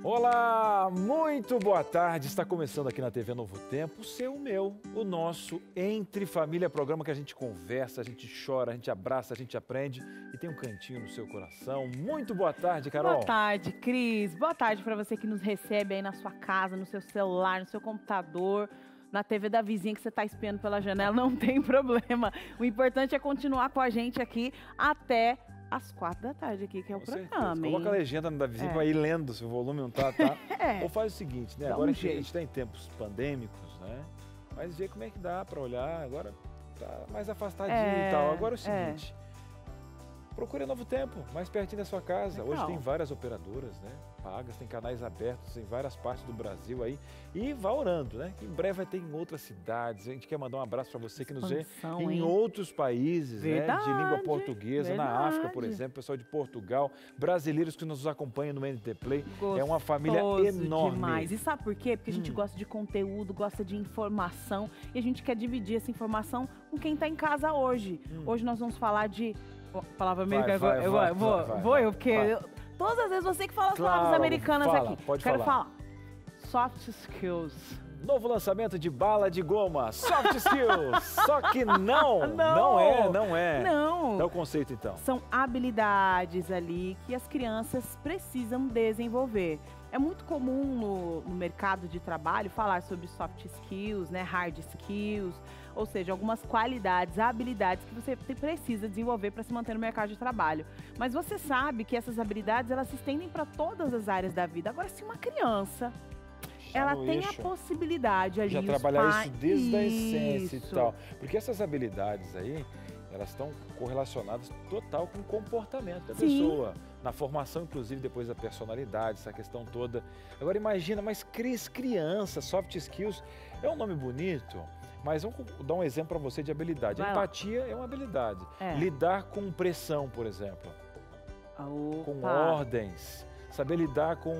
Olá, muito boa tarde. Está começando aqui na TV Novo Tempo, o seu, o meu, o nosso Entre Família, programa que a gente conversa, a gente chora, a gente abraça, a gente aprende e tem um cantinho no seu coração. Muito boa tarde, Carol. Boa tarde, Cris. Boa tarde para você que nos recebe aí na sua casa, no seu celular, no seu computador, na TV da vizinha que você está espiando pela janela, não tem problema. O importante é continuar com a gente aqui até às 4 da tarde aqui, que é o programa. Coloca a legenda da vizinha para ir lendo se o volume não tá. Ou faz o seguinte, né? Agora a gente está em tempos pandêmicos, né? Mas vê como é que dá para olhar. Agora tá mais afastadinho e tal. Agora é o seguinte, procure Novo Tempo, mais pertinho da sua casa. Legal. Hoje tem várias operadoras, né? Pagas, tem canais abertos em várias partes do Brasil aí. E vá orando, né? Em breve vai ter em outras cidades. A gente quer mandar um abraço para você que nos vê em outros países, né? De língua portuguesa, na África, por exemplo, pessoal de Portugal, brasileiros que nos acompanham no NT Play. É uma família enorme. Demais. E sabe por quê? Porque a gente gosta de conteúdo, gosta de informação e a gente quer dividir essa informação com quem está em casa hoje. Hoje nós vamos falar de... Palavra americana, porque todas as vezes você que fala as palavras americanas aqui. Quero falar. Soft skills. Novo lançamento de bala de goma, soft skills. Só que não é. Não. É o conceito então. São habilidades ali que as crianças precisam desenvolver. É muito comum no mercado de trabalho falar sobre soft skills, né, hard skills, ou seja, algumas qualidades, habilidades que você precisa desenvolver para se manter no mercado de trabalho. Mas você sabe que essas habilidades, elas se estendem para todas as áreas da vida. Agora, se uma criança, ela tem a possibilidade ali... Já trabalhar isso desde a essência e tal. Porque essas habilidades aí, elas estão correlacionadas total com o comportamento da pessoa. Na formação, inclusive, depois da personalidade, essa questão toda. Agora imagina, mas criança, soft skills, é um nome bonito, mas vamos dar um exemplo para você de habilidade. Empatia é uma habilidade. Lidar com pressão, por exemplo. Com ordens. Saber lidar com...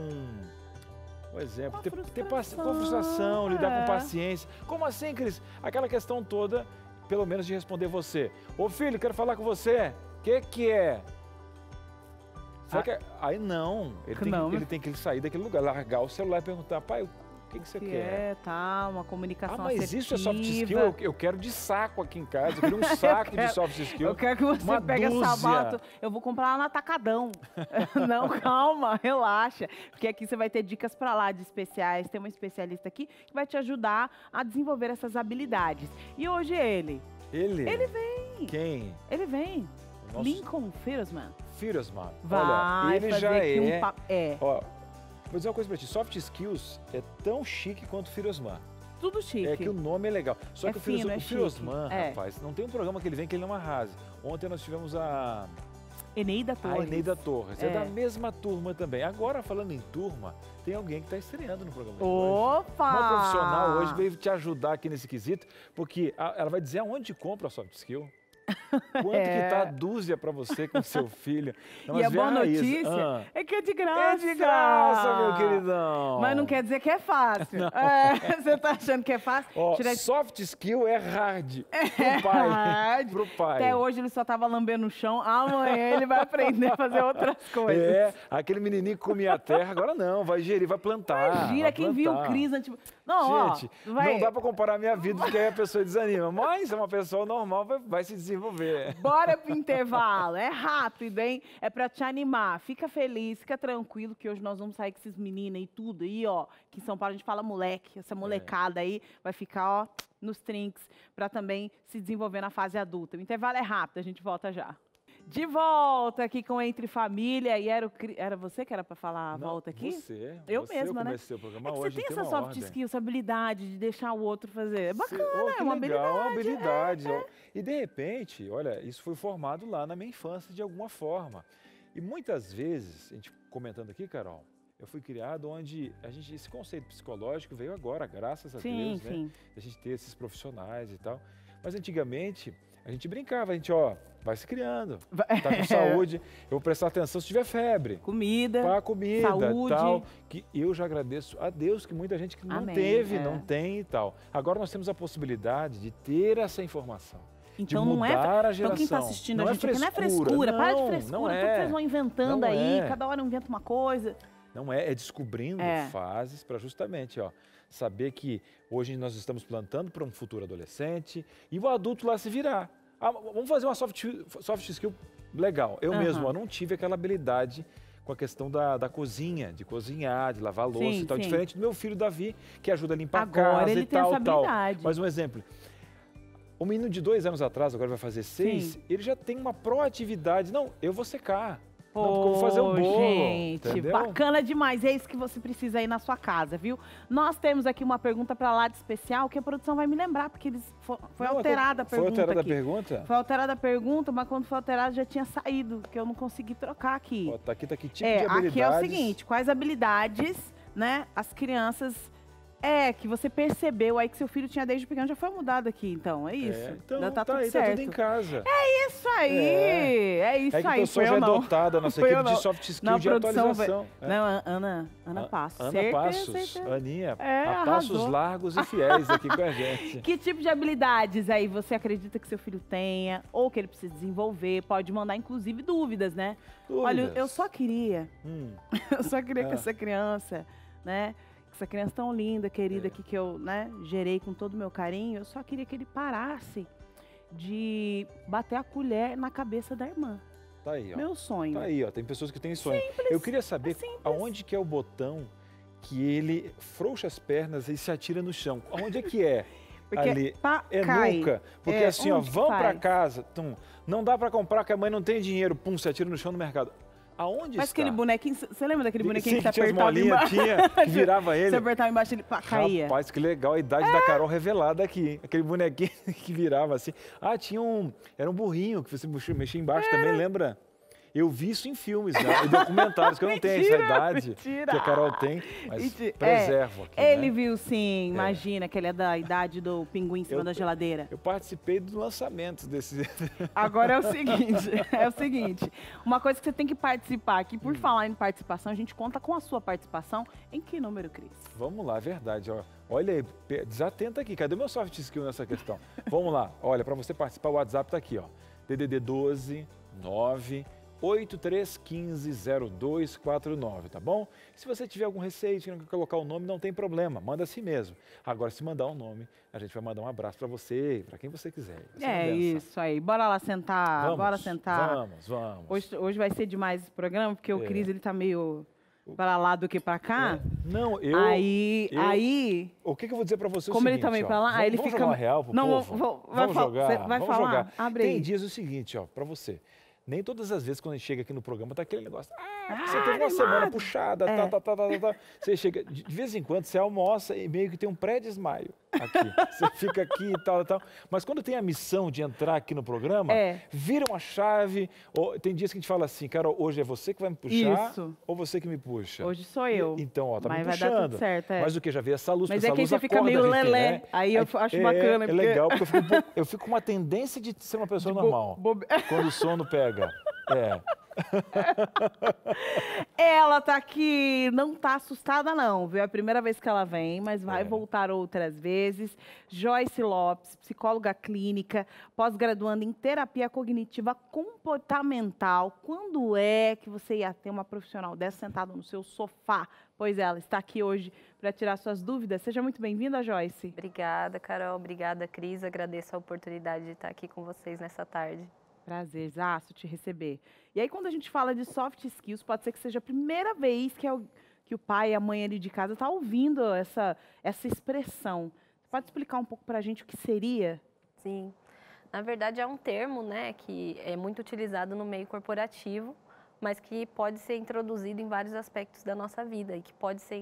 Um exemplo, ter com frustração, lidar com paciência. Como assim, Cris? Aquela questão toda, pelo menos de responder você. Ô filho, quero falar com você. O que é? Aí não, ele tem que sair daquele lugar, largar o celular e perguntar, pai, o que você quer? Uma comunicação mas assertiva. Isso é soft skill? Eu quero de saco aqui em casa, eu quero um saco de soft skill. Eu quero que você pegue essa moto, eu vou comprar lá no Atacadão. Não, calma, relaxa, porque aqui você vai ter dicas para lá de especiais, tem uma especialista aqui que vai te ajudar a desenvolver essas habilidades. E hoje ele vem. Quem? Ele vem. Lincoln Firosman. Olha, ele já Ó, vou dizer uma coisa pra ti, soft skills é tão chique quanto o Firosman. Tudo chique. É que o nome é legal. Só que o Firosman, rapaz, não tem um programa que ele vem que ele não arrase. Ontem nós tivemos a Eneida Torres. É da mesma turma também. Agora, falando em turma, tem alguém que está estreando no programa de hoje. Opa! Uma profissional hoje veio te ajudar aqui nesse quesito, porque ela vai dizer aonde compra a soft skill. Quanto que tá a dúzia para você com seu filho? Não, e a boa notícia é que é de graça. É de graça, meu queridão. Mas não quer dizer que é fácil. Você tá achando que é fácil? Soft skill é hard pro pai. Até hoje ele só tava lambendo o chão. Amanhã ele vai aprender a fazer outras coisas. Aquele menininho que comia a terra, agora não, vai gerir, vai plantar. Imagina, quem viu o Cris antes... Não, gente, não dá para comparar a minha vida, porque aí a pessoa desanima. Mas é uma pessoa normal, vai se desenvolver. Bora pro intervalo. É rápido, hein? É para te animar. Fica feliz, fica tranquilo, que hoje nós vamos sair com esses meninos e tudo. E, ó, que em São Paulo a gente fala moleque. Essa molecada aí vai ficar, ó, nos trinques, para também se desenvolver na fase adulta. O intervalo é rápido, a gente volta já. De volta aqui com Entre Família, e era você que era para falar a volta aqui? Eu mesma, né? O programa é que hoje, você tem essa soft skill, essa habilidade de deixar o outro fazer. É bacana, é uma habilidade. Uma habilidade. E de repente, olha, isso foi formado lá na minha infância de alguma forma. E muitas vezes, a gente comentando aqui, Carol, eu fui criado onde esse conceito psicológico veio agora, graças a Deus, né? A gente ter esses profissionais e tal. Mas antigamente, a gente brincava, a gente, vai se criando, tá com saúde, eu vou prestar atenção se tiver febre. Comida, saúde. Tal, que eu já agradeço a Deus que muita gente que não teve, não tem e tal. Agora nós temos a possibilidade de ter essa informação. Então de mudar a geração. Então quem está assistindo a gente aqui não é frescura, para de frescura, tudo que vocês vão inventando aí, cada hora inventa uma coisa. Não é descobrindo fases para justamente, ó, saber que hoje nós estamos plantando para um futuro adolescente e o adulto lá se virar. Vamos fazer uma soft skill legal. Eu mesmo não tive aquela habilidade com a questão da cozinha, de cozinhar, de lavar louça e tal. Diferente do meu filho Davi, que ajuda a limpar a casa ele e tem tal, essa habilidade. Mas um exemplo. O menino de 2 anos atrás, agora vai fazer 6, ele já tem uma proatividade. Não, eu vou secar. Não, porque eu vou fazer o bolo. Gente, entendeu? Bacana demais. É isso que você precisa aí na sua casa, viu? Nós temos aqui uma pergunta para lá de especial que a produção vai me lembrar, porque foi alterada a pergunta. Foi alterada aqui. A pergunta? Foi alterada a pergunta, mas quando foi alterada já tinha saído, que eu não consegui trocar aqui. Ó, tá aqui que tipo de habilidades? Aqui é o seguinte, quais habilidades, né, as crianças... que você percebeu aí que seu filho tinha desde pequeno, já foi mudado aqui, então, é isso. Então, tá tudo certo. Tá tudo em casa. É isso aí, é isso aí. É que o pessoal já é dotada, a nossa equipe de soft skill de atualização. Não, Ana Passos. Ana Passos, Aninha, a arrasou. passos largos e fiéis aqui com a gente. Que tipo de habilidades aí você acredita que seu filho tenha, ou que ele precisa desenvolver? Pode mandar, inclusive, dúvidas, né? Olha, eu só queria, que essa criança, né? Essa criança tão linda, querida aqui, que eu, né, gerei com todo o meu carinho, eu só queria que ele parasse de bater a colher na cabeça da irmã. Tá aí, ó. Meu sonho. Tá aí, ó. Tem pessoas que têm sonho. Eu queria saber aonde que é o botão que ele frouxa as pernas e se atira no chão. Aonde é que é? Porque ali nuca. Porque assim, ó, vão pra casa, não dá pra comprar que a mãe não tem dinheiro, pum, se atira no chão no mercado. Aonde Mas está? Aquele bonequinho, você lembra daquele bonequinho que você tinha apertava embaixo? que virava ele. Você apertava embaixo, ele caía. Rapaz, que legal, a idade da Carol revelada aqui. Aquele bonequinho que virava assim. Tinha era um burrinho que você mexia embaixo também, lembra? Eu vi isso em filmes, né? Em documentários, que eu não tenho essa idade que a Carol tem, mas preservo aqui, Ele viu sim, imagina, que ele é da idade do pinguim em cima da geladeira. Eu participei do lançamento desse... Agora é o seguinte, uma coisa que você tem que participar aqui, por falar em participação, a gente conta com a sua participação. Em que número, Cris? Vamos lá, verdade. Ó. Olha aí, desatenta aqui, cadê meu soft skill nessa questão? Vamos lá, olha, para você participar, o WhatsApp tá aqui, ó. DDD 12 9 83150249, tá bom? Se você tiver algum receio de não colocar o nome, não tem problema, manda assim mesmo. Agora, se mandar o nome, a gente vai mandar um abraço para você, para quem você quiser. Isso aí. Bora lá sentar, bora sentar. Vamos. Hoje vai ser demais esse programa, porque o Cris, ele tá meio para lá do que para cá. Não, Aí... O que eu vou dizer para você como o ele seguinte, também para lá, aí ele vamos fica... jogar uma real pro povo? Vamos jogar. Vai vamos falar? jogar. Abre aí. Tem dias o seguinte, ó, para você. Nem todas as vezes quando a gente chega aqui no programa tá aquele negócio. Você teve uma semana puxada, tá. Você chega, de vez em quando você almoça e meio que tem um pré-desmaio aqui. Você fica aqui e tal. Mas quando tem a missão de entrar aqui no programa, vira uma chave. Tem dias que a gente fala assim, Carol, hoje é você que vai me puxar ou você que me puxa? Hoje sou eu. Então, ó, tá me puxando. Vai dar tudo certo, Mas o que? Já veio essa luz, mas essa luz você fica meio lelé. Né? Aí eu acho bacana. É legal, porque eu fico com uma tendência de ser uma pessoa normal. Quando o sono pega. Ela tá aqui, não tá assustada não, viu? É a primeira vez que ela vem, mas vai voltar outras vezes. Joyce Lopes, psicóloga clínica, pós-graduando em terapia cognitiva comportamental. Quando é que você ia ter uma profissional dessa sentada no seu sofá? Pois ela está aqui hoje para tirar suas dúvidas. Seja muito bem-vinda, Joyce. Obrigada, Carol. Obrigada, Cris. Agradeço a oportunidade de estar aqui com vocês nessa tarde. Prazerzaço te receber. E aí, quando a gente fala de soft skills, pode ser que seja a primeira vez que o pai e a mãe ali de casa tá ouvindo essa expressão. Você pode explicar um pouco para a gente o que seria? Sim. Na verdade, é um termo, né, que é muito utilizado no meio corporativo, mas que pode ser introduzido em vários aspectos da nossa vida e que pode ser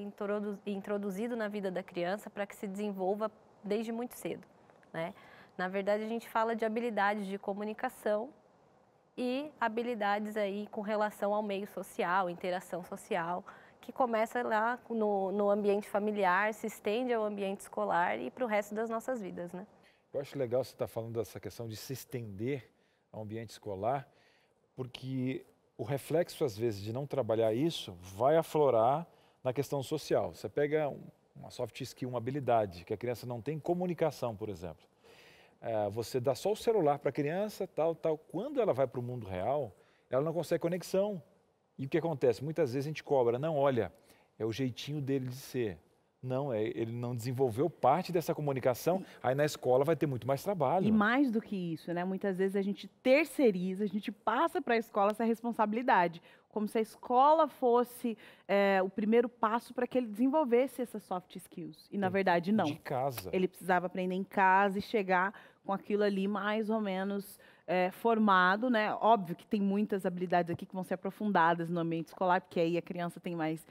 introduzido na vida da criança para que se desenvolva desde muito cedo, né? Na verdade, a gente fala de habilidades de comunicação e habilidades aí com relação ao meio social, interação social, que começa lá no ambiente familiar, se estende ao ambiente escolar e para o resto das nossas vidas, né? Eu acho legal você estar falando dessa questão de se estender ao ambiente escolar, porque o reflexo, às vezes, de não trabalhar isso vai aflorar na questão social. Você pega uma soft skill, uma habilidade que a criança não tem, comunicação, por exemplo. Você dá só o celular para a criança, tal. Quando ela vai para o mundo real, ela não consegue conexão. E o que acontece? Muitas vezes a gente cobra, não, olha, é o jeitinho dele de ser. Não, ele não desenvolveu parte dessa comunicação, aí na escola vai ter muito mais trabalho. E mais do que isso, né? Muitas vezes a gente terceiriza, a gente passa para a escola essa responsabilidade, como se a escola fosse o primeiro passo para que ele desenvolvesse essas soft skills. E na verdade não. De casa. Ele precisava aprender em casa e chegar com aquilo ali mais ou menos formado, né? Óbvio que tem muitas habilidades aqui que vão ser aprofundadas no ambiente escolar, porque aí a criança tem mais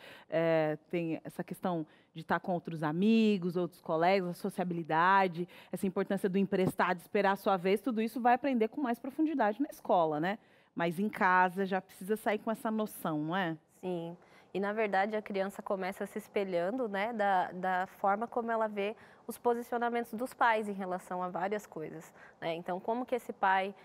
tem essa questão de estar com outros amigos, outros colegas, a sociabilidade, essa importância do emprestar, de esperar a sua vez, tudo isso vai aprender com mais profundidade na escola, né? Mas em casa já precisa sair com essa noção, não é? Sim. E, na verdade, a criança começa se espelhando, né, da forma como ela vê os posicionamentos dos pais em relação a várias coisas, né? Então, como que esse pai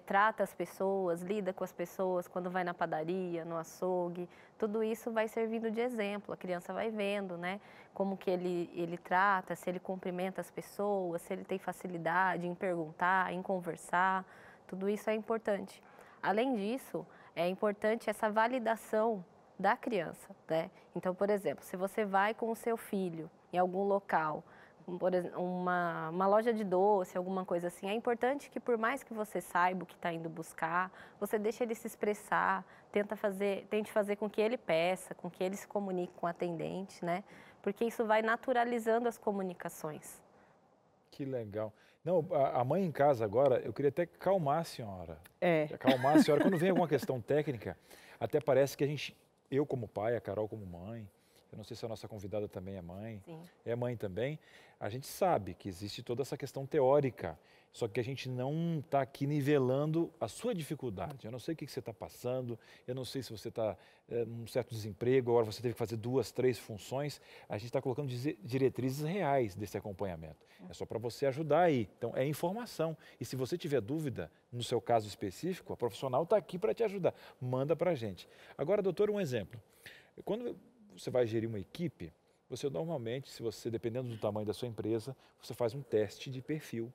trata as pessoas, lida com as pessoas quando vai na padaria, no açougue, tudo isso vai servindo de exemplo. A criança vai vendo, né, como que ele trata, se ele cumprimenta as pessoas, se ele tem facilidade em perguntar, em conversar, tudo isso é importante. Além disso, é importante essa validação da criança, né? Então, por exemplo, se você vai com o seu filho em algum local, por exemplo, uma loja de doce, alguma coisa assim, é importante que, por mais que você saiba o que está indo buscar, você deixe ele se expressar, tente fazer com que ele peça, com que ele se comunique com o atendente, né? Porque isso vai naturalizando as comunicações. Que legal. Não, a mãe em casa agora, eu queria até acalmar a senhora. Acalmar a senhora. Quando vem alguma questão técnica, até parece que eu como pai, a Carol como mãe, eu não sei se a nossa convidada também é mãe, Sim. É mãe também, a gente sabe que existe toda essa questão teórica, só que a gente não está aqui nivelando a sua dificuldade. Eu não sei o que você está passando, eu não sei se você está num certo desemprego, agora você teve que fazer 2, 3 funções, a gente está colocando diretrizes reais desse acompanhamento. É só para você ajudar aí. Então, é informação. E se você tiver dúvida, no seu caso específico, a profissional está aqui para te ajudar. Manda para a gente. Agora, doutor, um exemplo. Quando você vai gerir uma equipe, você normalmente, dependendo do tamanho da sua empresa, você faz um teste de perfil.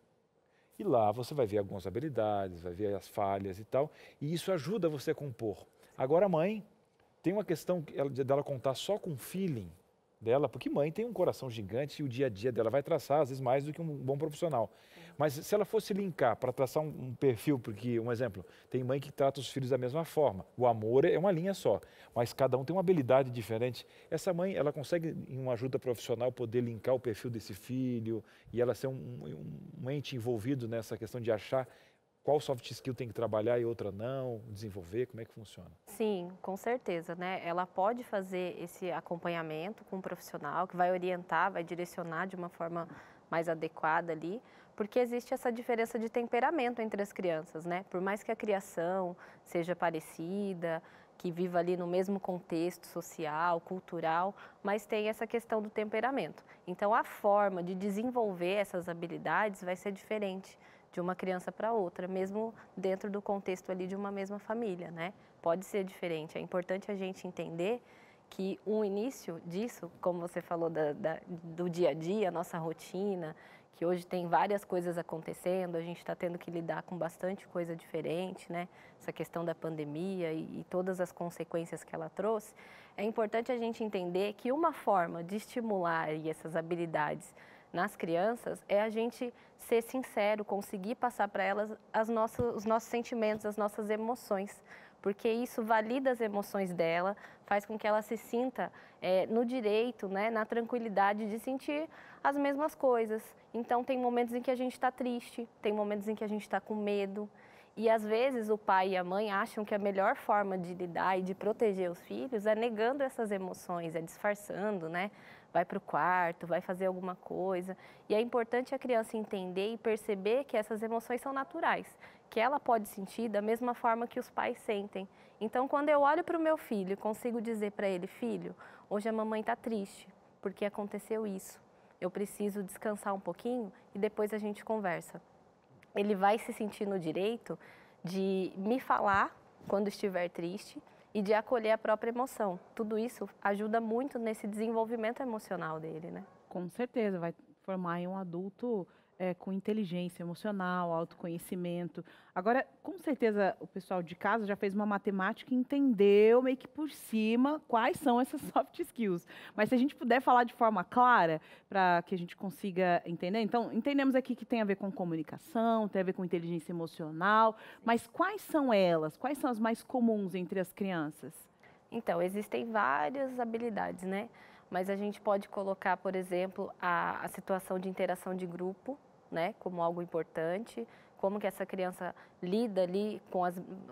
E lá você vai ver algumas habilidades, vai ver as falhas e tal, e isso ajuda você a compor. Agora a mãe tem uma questão dela contar só com o feeling dela, porque mãe tem um coração gigante e o dia a dia dela vai traçar, às vezes, mais do que um bom profissional. Mas se ela fosse linkar para traçar um perfil, porque, um exemplo, tem mãe que trata os filhos da mesma forma. O amor é uma linha só, mas cada um tem uma habilidade diferente. Essa mãe, ela consegue, em uma ajuda profissional, poder linkar o perfil desse filho e ela ser um ente envolvido nessa questão de achar qual soft skill tem que trabalhar e outra não, desenvolver, como é que funciona? Sim, com certeza, né? Ela pode fazer esse acompanhamento com um profissional que vai orientar, vai direcionar de uma forma mais adequada ali, porque existe essa diferença de temperamento entre as crianças, né? Por mais que a criação seja parecida, que viva ali no mesmo contexto social, cultural, mas tem essa questão do temperamento. Então, a forma de desenvolver essas habilidades vai ser diferente de uma criança para outra, mesmo dentro do contexto ali de uma mesma família, né? Pode ser diferente. É importante a gente entender que o início disso, como você falou do dia a dia, a nossa rotina, que hoje tem várias coisas acontecendo, a gente está tendo que lidar com bastante coisa diferente, né? Essa questão da pandemia e todas as consequências que ela trouxe, é importante a gente entender que uma forma de estimular aí essas habilidades nas crianças é a gente ser sincero, conseguir passar para elas os nossos sentimentos, as nossas emoções, porque isso valida as emoções dela, faz com que ela se sinta no direito, né, na tranquilidade de sentir as mesmas coisas. Então, tem momentos em que a gente está triste, tem momentos em que a gente está com medo, e às vezes o pai e a mãe acham que a melhor forma de lidar e de proteger os filhos é negando essas emoções, é disfarçando, né? Vai para o quarto, vai fazer alguma coisa. E é importante a criança entender e perceber que essas emoções são naturais, que ela pode sentir da mesma forma que os pais sentem. Então, quando eu olho para o meu filho e consigo dizer para ele, filho, hoje a mamãe está triste, porque aconteceu isso. Eu preciso descansar um pouquinho e depois a gente conversa. Ele vai se sentir no direito de me falar quando estiver triste e de acolher a própria emoção. Tudo isso ajuda muito nesse desenvolvimento emocional dele, né? Com certeza, vai formar um adulto com inteligência emocional, autoconhecimento. Agora, com certeza, o pessoal de casa já fez uma matemática e entendeu meio que por cima quais são essas soft skills. Mas se a gente puder falar de forma clara, para que a gente consiga entender. Então, entendemos aqui que tem a ver com comunicação, tem a ver com inteligência emocional, mas quais são elas? Quais são as mais comuns entre as crianças? Então, existem várias habilidades, né? Mas a gente pode colocar, por exemplo, a situação de interação de grupo, né, como algo importante, como que essa criança lida ali com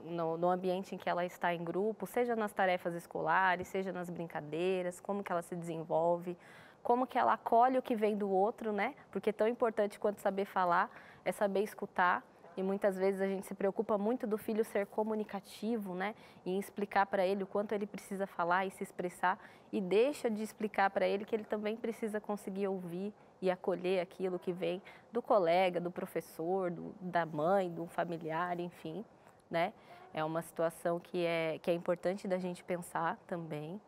no ambiente em que ela está em grupo, seja nas tarefas escolares, seja nas brincadeiras, como que ela se desenvolve, como que ela acolhe o que vem do outro, né? Porque tão importante quanto saber falar é saber escutar. E muitas vezes a gente se preocupa muito do filho ser comunicativo, né? E em explicar para ele o quanto ele precisa falar e se expressar, e deixa de explicar para ele que ele também precisa conseguir ouvir e acolher aquilo que vem do colega, do professor, da mãe, do familiar, enfim, né? É uma situação que é importante da gente pensar também.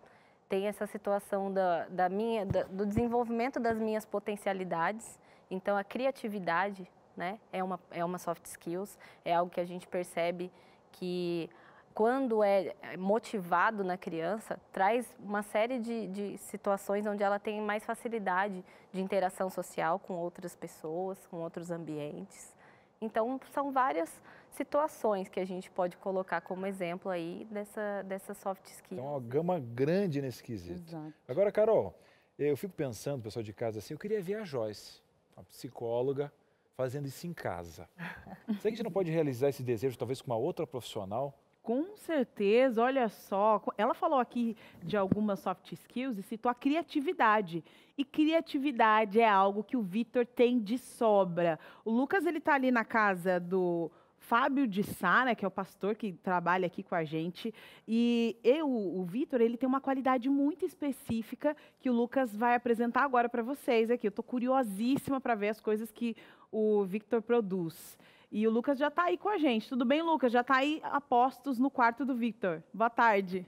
Tem essa situação do desenvolvimento das minhas potencialidades, então a criatividade, né, é uma soft skills, é algo que a gente percebe que quando é motivado na criança, traz uma série de situações onde ela tem mais facilidade de interação social com outras pessoas, com outros ambientes. Então, são várias situações que a gente pode colocar como exemplo aí dessa soft skills. Então, uma gama grande nesse quesito. Exato. Agora, Carol, eu fico pensando, pessoal de casa, assim, eu queria ver a Joyce, uma psicóloga, fazendo isso em casa. Será que a gente não pode realizar esse desejo, talvez, com uma outra profissional? Com certeza, olha só. Ela falou aqui de algumas soft skills e citou a criatividade. E criatividade é algo que o Vitor tem de sobra. O Lucas, ele tá ali na casa do Fábio de Sá, né, que é o pastor que trabalha aqui com a gente. E o Vitor, ele tem uma qualidade muito específica que o Lucas vai apresentar agora para vocês aqui. Eu tô curiosíssima para ver as coisas que o Victor produz. E o Lucas já está aí com a gente. Tudo bem, Lucas? Já está aí a postos no quarto do Victor. Boa tarde.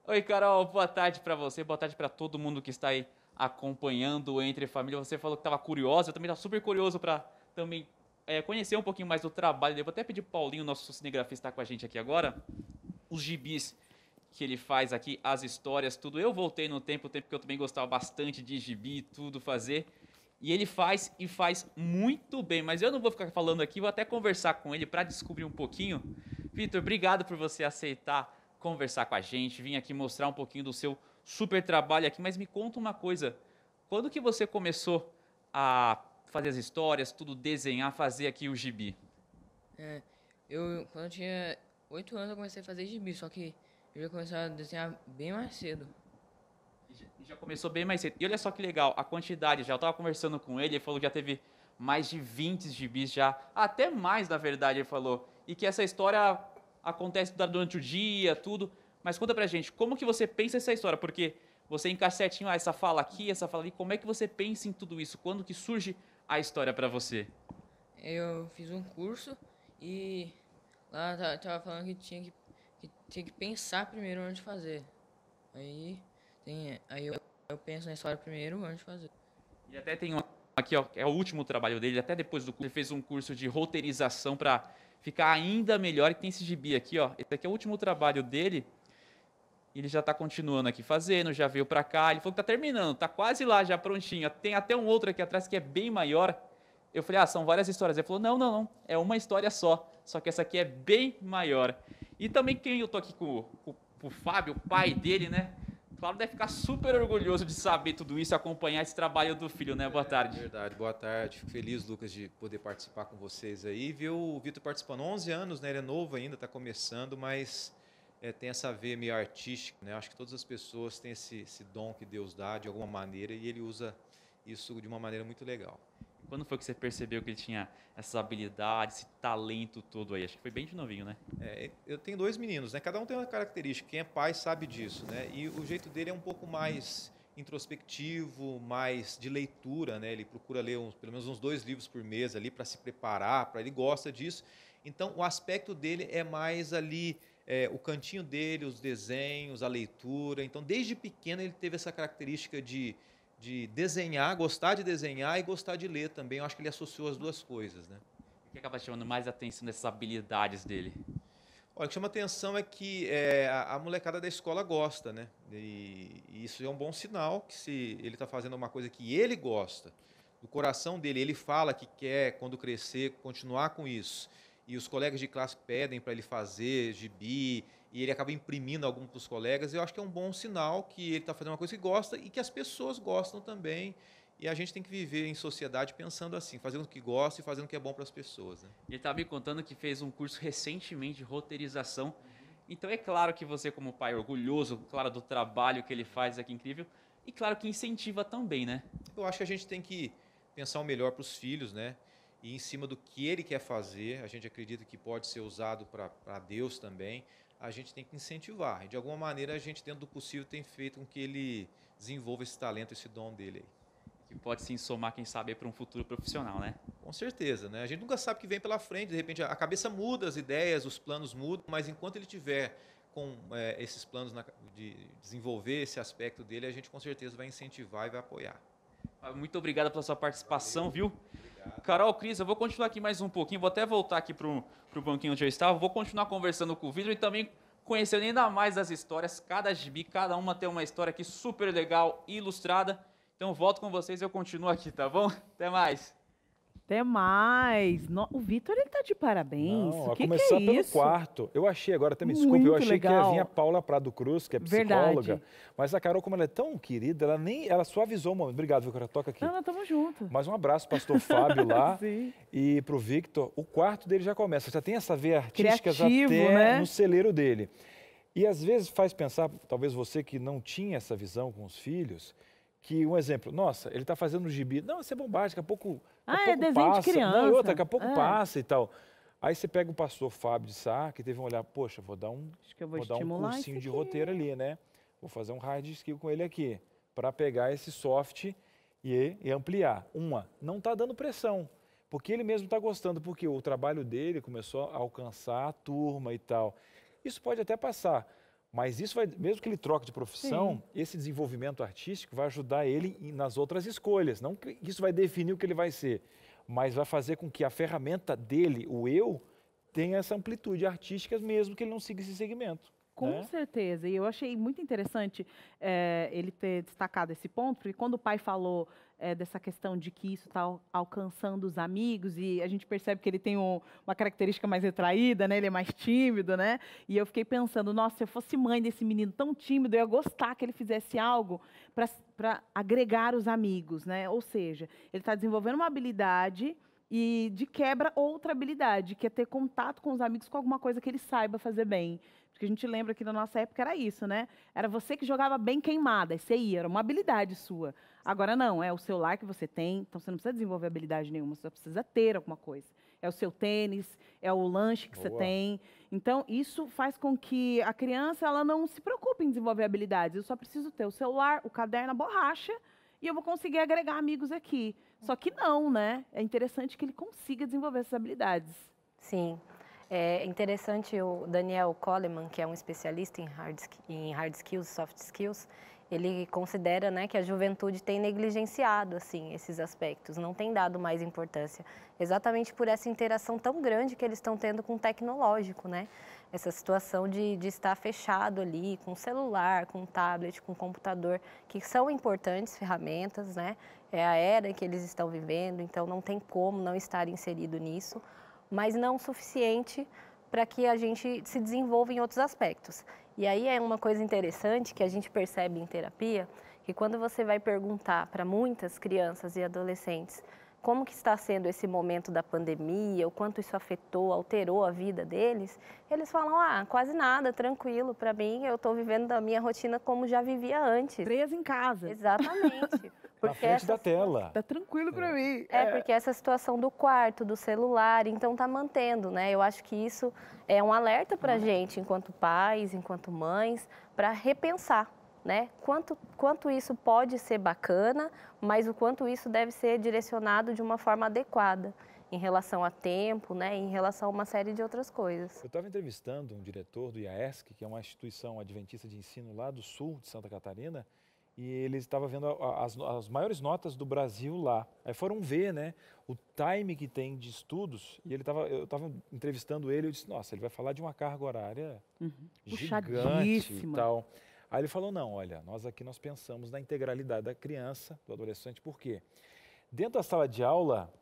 Oi, Carol. Boa tarde para você. Boa tarde para todo mundo que está aí acompanhando o Entre Família. Você falou que estava curiosa. Eu também estava super curioso para também conhecer um pouquinho mais do trabalho. Eu vou até pedir para o Paulinho, nosso cinegrafista, estar com a gente aqui agora. Os gibis que ele faz aqui, as histórias, tudo. Eu voltei no tempo que eu também gostava bastante de gibi, tudo fazer. E ele faz e faz muito bem, mas eu não vou ficar falando aqui, vou até conversar com ele para descobrir um pouquinho. Vitor, obrigado por você aceitar conversar com a gente, vir aqui mostrar um pouquinho do seu super trabalho aqui, mas me conta uma coisa, quando que você começou a fazer as histórias, tudo desenhar, fazer aqui o gibi? Quando eu tinha 8 anos eu comecei a fazer gibi, só que eu já comecei a desenhar bem mais cedo. Já começou bem mais cedo. E olha só que legal, a quantidade, já eu estava conversando com ele falou que já teve mais de 20 gibis já, até mais na verdade, ele falou. E que essa história acontece durante o dia, tudo. Mas conta pra gente, como que você pensa essa história? Porque você encaixa certinho, essa fala aqui, essa fala ali, como é que você pensa em tudo isso? Quando que surge a história pra você? Eu fiz um curso e lá tava falando que tinha que pensar primeiro antes de fazer. Aí eu penso na história primeiro antes de fazer. E até tem aqui, ó, é o último trabalho dele, até depois do curso, ele fez um curso de roteirização para ficar ainda melhor. E tem esse gibi aqui, ó, esse aqui é o último trabalho dele. Ele já está continuando aqui fazendo, já veio para cá, ele falou que está terminando, está quase lá, já prontinho. Tem até um outro aqui atrás que é bem maior. Eu falei, são várias histórias. Ele falou, não, é uma história só que essa aqui é bem maior. E também quem eu tô aqui com o Fábio, o pai dele, né? Claro, deve ficar super orgulhoso de saber tudo isso, acompanhar esse trabalho do filho, né? Boa tarde. Verdade, boa tarde. Fico feliz, Lucas, de poder participar com vocês aí. Ver o Vitor participando, 11 anos, né? Ele é novo ainda, está começando, mas tem essa veia meio artística, né? Acho que todas as pessoas têm esse dom que Deus dá de alguma maneira e ele usa isso de uma maneira muito legal. Quando foi que você percebeu que ele tinha essas habilidades, esse talento todo aí? Acho que foi bem de novinho, né? Eu tenho 2 meninos, né? Cada um tem uma característica. Quem é pai sabe disso, né? E o jeito dele é um pouco mais introspectivo, mais de leitura, né? Ele procura ler pelo menos uns 2 livros por mês ali para se preparar, ele gosta disso. Então, o aspecto dele é mais ali, o cantinho dele, os desenhos, a leitura. Então, desde pequeno ele teve essa característica de de desenhar, gostar de desenhar e gostar de ler também. Eu acho que ele associou as duas coisas, né? O que acaba chamando mais atenção dessas habilidades dele? Olha, o que chama atenção é que a molecada da escola gosta, né? E isso é um bom sinal, que se ele está fazendo uma coisa que ele gosta, do coração dele, ele fala que quer, quando crescer, continuar com isso, e os colegas de classe pedem para ele fazer gibi, e ele acaba imprimindo algum para os colegas, eu acho que é um bom sinal que ele está fazendo uma coisa que gosta e que as pessoas gostam também. E a gente tem que viver em sociedade pensando assim, fazendo o que gosta e fazendo o que é bom para as pessoas, né? Ele estava me contando que fez um curso recentemente de roteirização. Então é claro que você, como pai, orgulhoso, claro, do trabalho que ele faz aqui, incrível, e claro que incentiva também, né? Eu acho que a gente tem que pensar o melhor para os filhos, né? E em cima do que ele quer fazer, a gente acredita que pode ser usado para Deus também, a gente tem que incentivar. E de alguma maneira a gente, dentro do possível, tem feito com que ele desenvolva esse talento, esse dom dele aí. Que pode sim somar, quem sabe, para um futuro profissional, né? Com certeza, né? A gente nunca sabe o que vem pela frente, de repente a cabeça muda, as ideias, os planos mudam, mas enquanto ele tiver com esses planos de desenvolver esse aspecto dele, a gente com certeza vai incentivar e vai apoiar. Muito obrigado pela sua participação, viu? Obrigado. Carol, Cris, eu vou continuar aqui mais um pouquinho, vou até voltar aqui pro banquinho onde eu estava, vou continuar conversando com o Vitor e também conhecendo ainda mais as histórias, cada gibi, cada uma tem uma história aqui super legal, ilustrada. Então, volto com vocês e eu continuo aqui, tá bom? Até mais. Até mais. O Vitor, ele tá de parabéns. Não, o que começar que é pelo isso? quarto. Eu achei, agora até me desculpe, eu achei que ia vir a Paula Prado Cruz, que é psicóloga. Verdade. Mas a Carol, como ela é tão querida, ela suavizou o momento. Obrigado, Victor, toca aqui. Não, tamo junto. Mais um abraço, pastor Fábio lá. Sim. E pro Victor, o quarto dele já começa. Já tem essa veia artística Criativo, até né? no celeiro dele. E às vezes faz pensar, talvez você que não tinha essa visão com os filhos, que um exemplo, nossa, ele está fazendo um gibi. Não, isso é bobagem, daqui a pouco, É desenho passa. de criança. Não, e outra, daqui a pouco passa e tal. Aí você pega o pastor Fábio de Sá, que teve um olhar, poxa, vou dar um cursinho de roteiro ali, né? Vou fazer um hard skill com ele aqui, para pegar esse soft e ampliar. Não está dando pressão, porque ele mesmo está gostando, porque o trabalho dele começou a alcançar a turma e tal. Isso pode até passar. Mas isso vai, mesmo que ele troque de profissão, esse desenvolvimento artístico vai ajudar ele nas outras escolhas. Não que isso vai definir o que ele vai ser, mas vai fazer com que a ferramenta dele, o eu, tenha essa amplitude artística mesmo que ele não siga esse segmento. Com certeza. E eu achei muito interessante ele ter destacado esse ponto, porque quando o pai falou dessa questão de que isso está alcançando os amigos, e a gente percebe que ele tem uma característica mais retraída, né? Ele é mais tímido, né? E eu fiquei pensando, nossa, se eu fosse mãe desse menino tão tímido, eu ia gostar que ele fizesse algo para agregar os amigos, né? Ou seja, ele está desenvolvendo uma habilidade e, de quebra, outra habilidade, que é ter contato com os amigos com alguma coisa que ele saiba fazer bem. Porque a gente lembra que na nossa época era isso, né? Era você que jogava bem queimada, e você ia, era uma habilidade sua. Agora não, é o celular que você tem, então você não precisa desenvolver habilidade nenhuma, você só precisa ter alguma coisa. É o seu tênis, é o lanche que você tem. Então, isso faz com que a criança ela não se preocupe em desenvolver habilidades. Eu só preciso ter o celular, o caderno, a borracha, e eu vou conseguir agregar amigos aqui. Só que não, né? É interessante que ele consiga desenvolver essas habilidades. Sim. É interessante o Daniel Coleman, que é um especialista em hard skills, soft skills, ele considera, né, que a juventude tem negligenciado assim, esses aspectos, não tem dado mais importância, exatamente por essa interação tão grande que eles estão tendo com o tecnológico, né? Essa situação de estar fechado ali com celular, com tablet, com computador, que são importantes ferramentas, né? É a era que eles estão vivendo, então não tem como não estar inserido nisso, mas não o suficiente para que a gente se desenvolva em outros aspectos. E aí é uma coisa interessante que a gente percebe em terapia, que quando você vai perguntar para muitas crianças e adolescentes como que está sendo esse momento da pandemia, o quanto isso afetou, alterou a vida deles, eles falam, quase nada, tranquilo, para mim eu estou vivendo a minha rotina como já vivia antes. Presa em casa. Exatamente. Na frente da tela. Tá tranquilo para mim. Porque essa situação do quarto, do celular, então tá mantendo, né? Eu acho que isso é um alerta para a gente, enquanto pais, enquanto mães, para repensar, né? Quanto isso pode ser bacana, mas o quanto isso deve ser direcionado de uma forma adequada em relação a tempo, né? Em relação a uma série de outras coisas. Eu estava entrevistando um diretor do IAESC, que é uma instituição adventista de ensino lá do sul de Santa Catarina, e eles estavam vendo as maiores notas do Brasil lá. Aí foram ver, né, o time que tem de estudos, e eu estava entrevistando ele, eu disse, nossa, ele vai falar de uma carga horária gigante e tal. Aí ele falou, não, olha, nós pensamos na integralidade da criança, do adolescente, por quê? Dentro da sala de aula,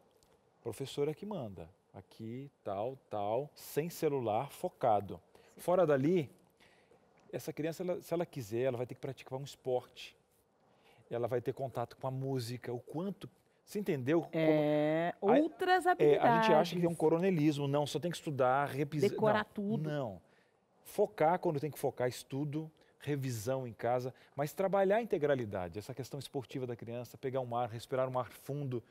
professora que manda, aqui, tal, sem celular, focado. Fora dali, essa criança, se ela quiser, ela vai ter que praticar um esporte. Ela vai ter contato com a música, o quanto... Você entendeu? Outras habilidades. A gente acha que é um coronelismo, não, só tem que estudar, repisar. Decorar tudo. Não. Focar quando tem que focar, estudo, revisão em casa, mas trabalhar a integralidade, essa questão esportiva da criança, pegar um ar, respirar um ar fundo.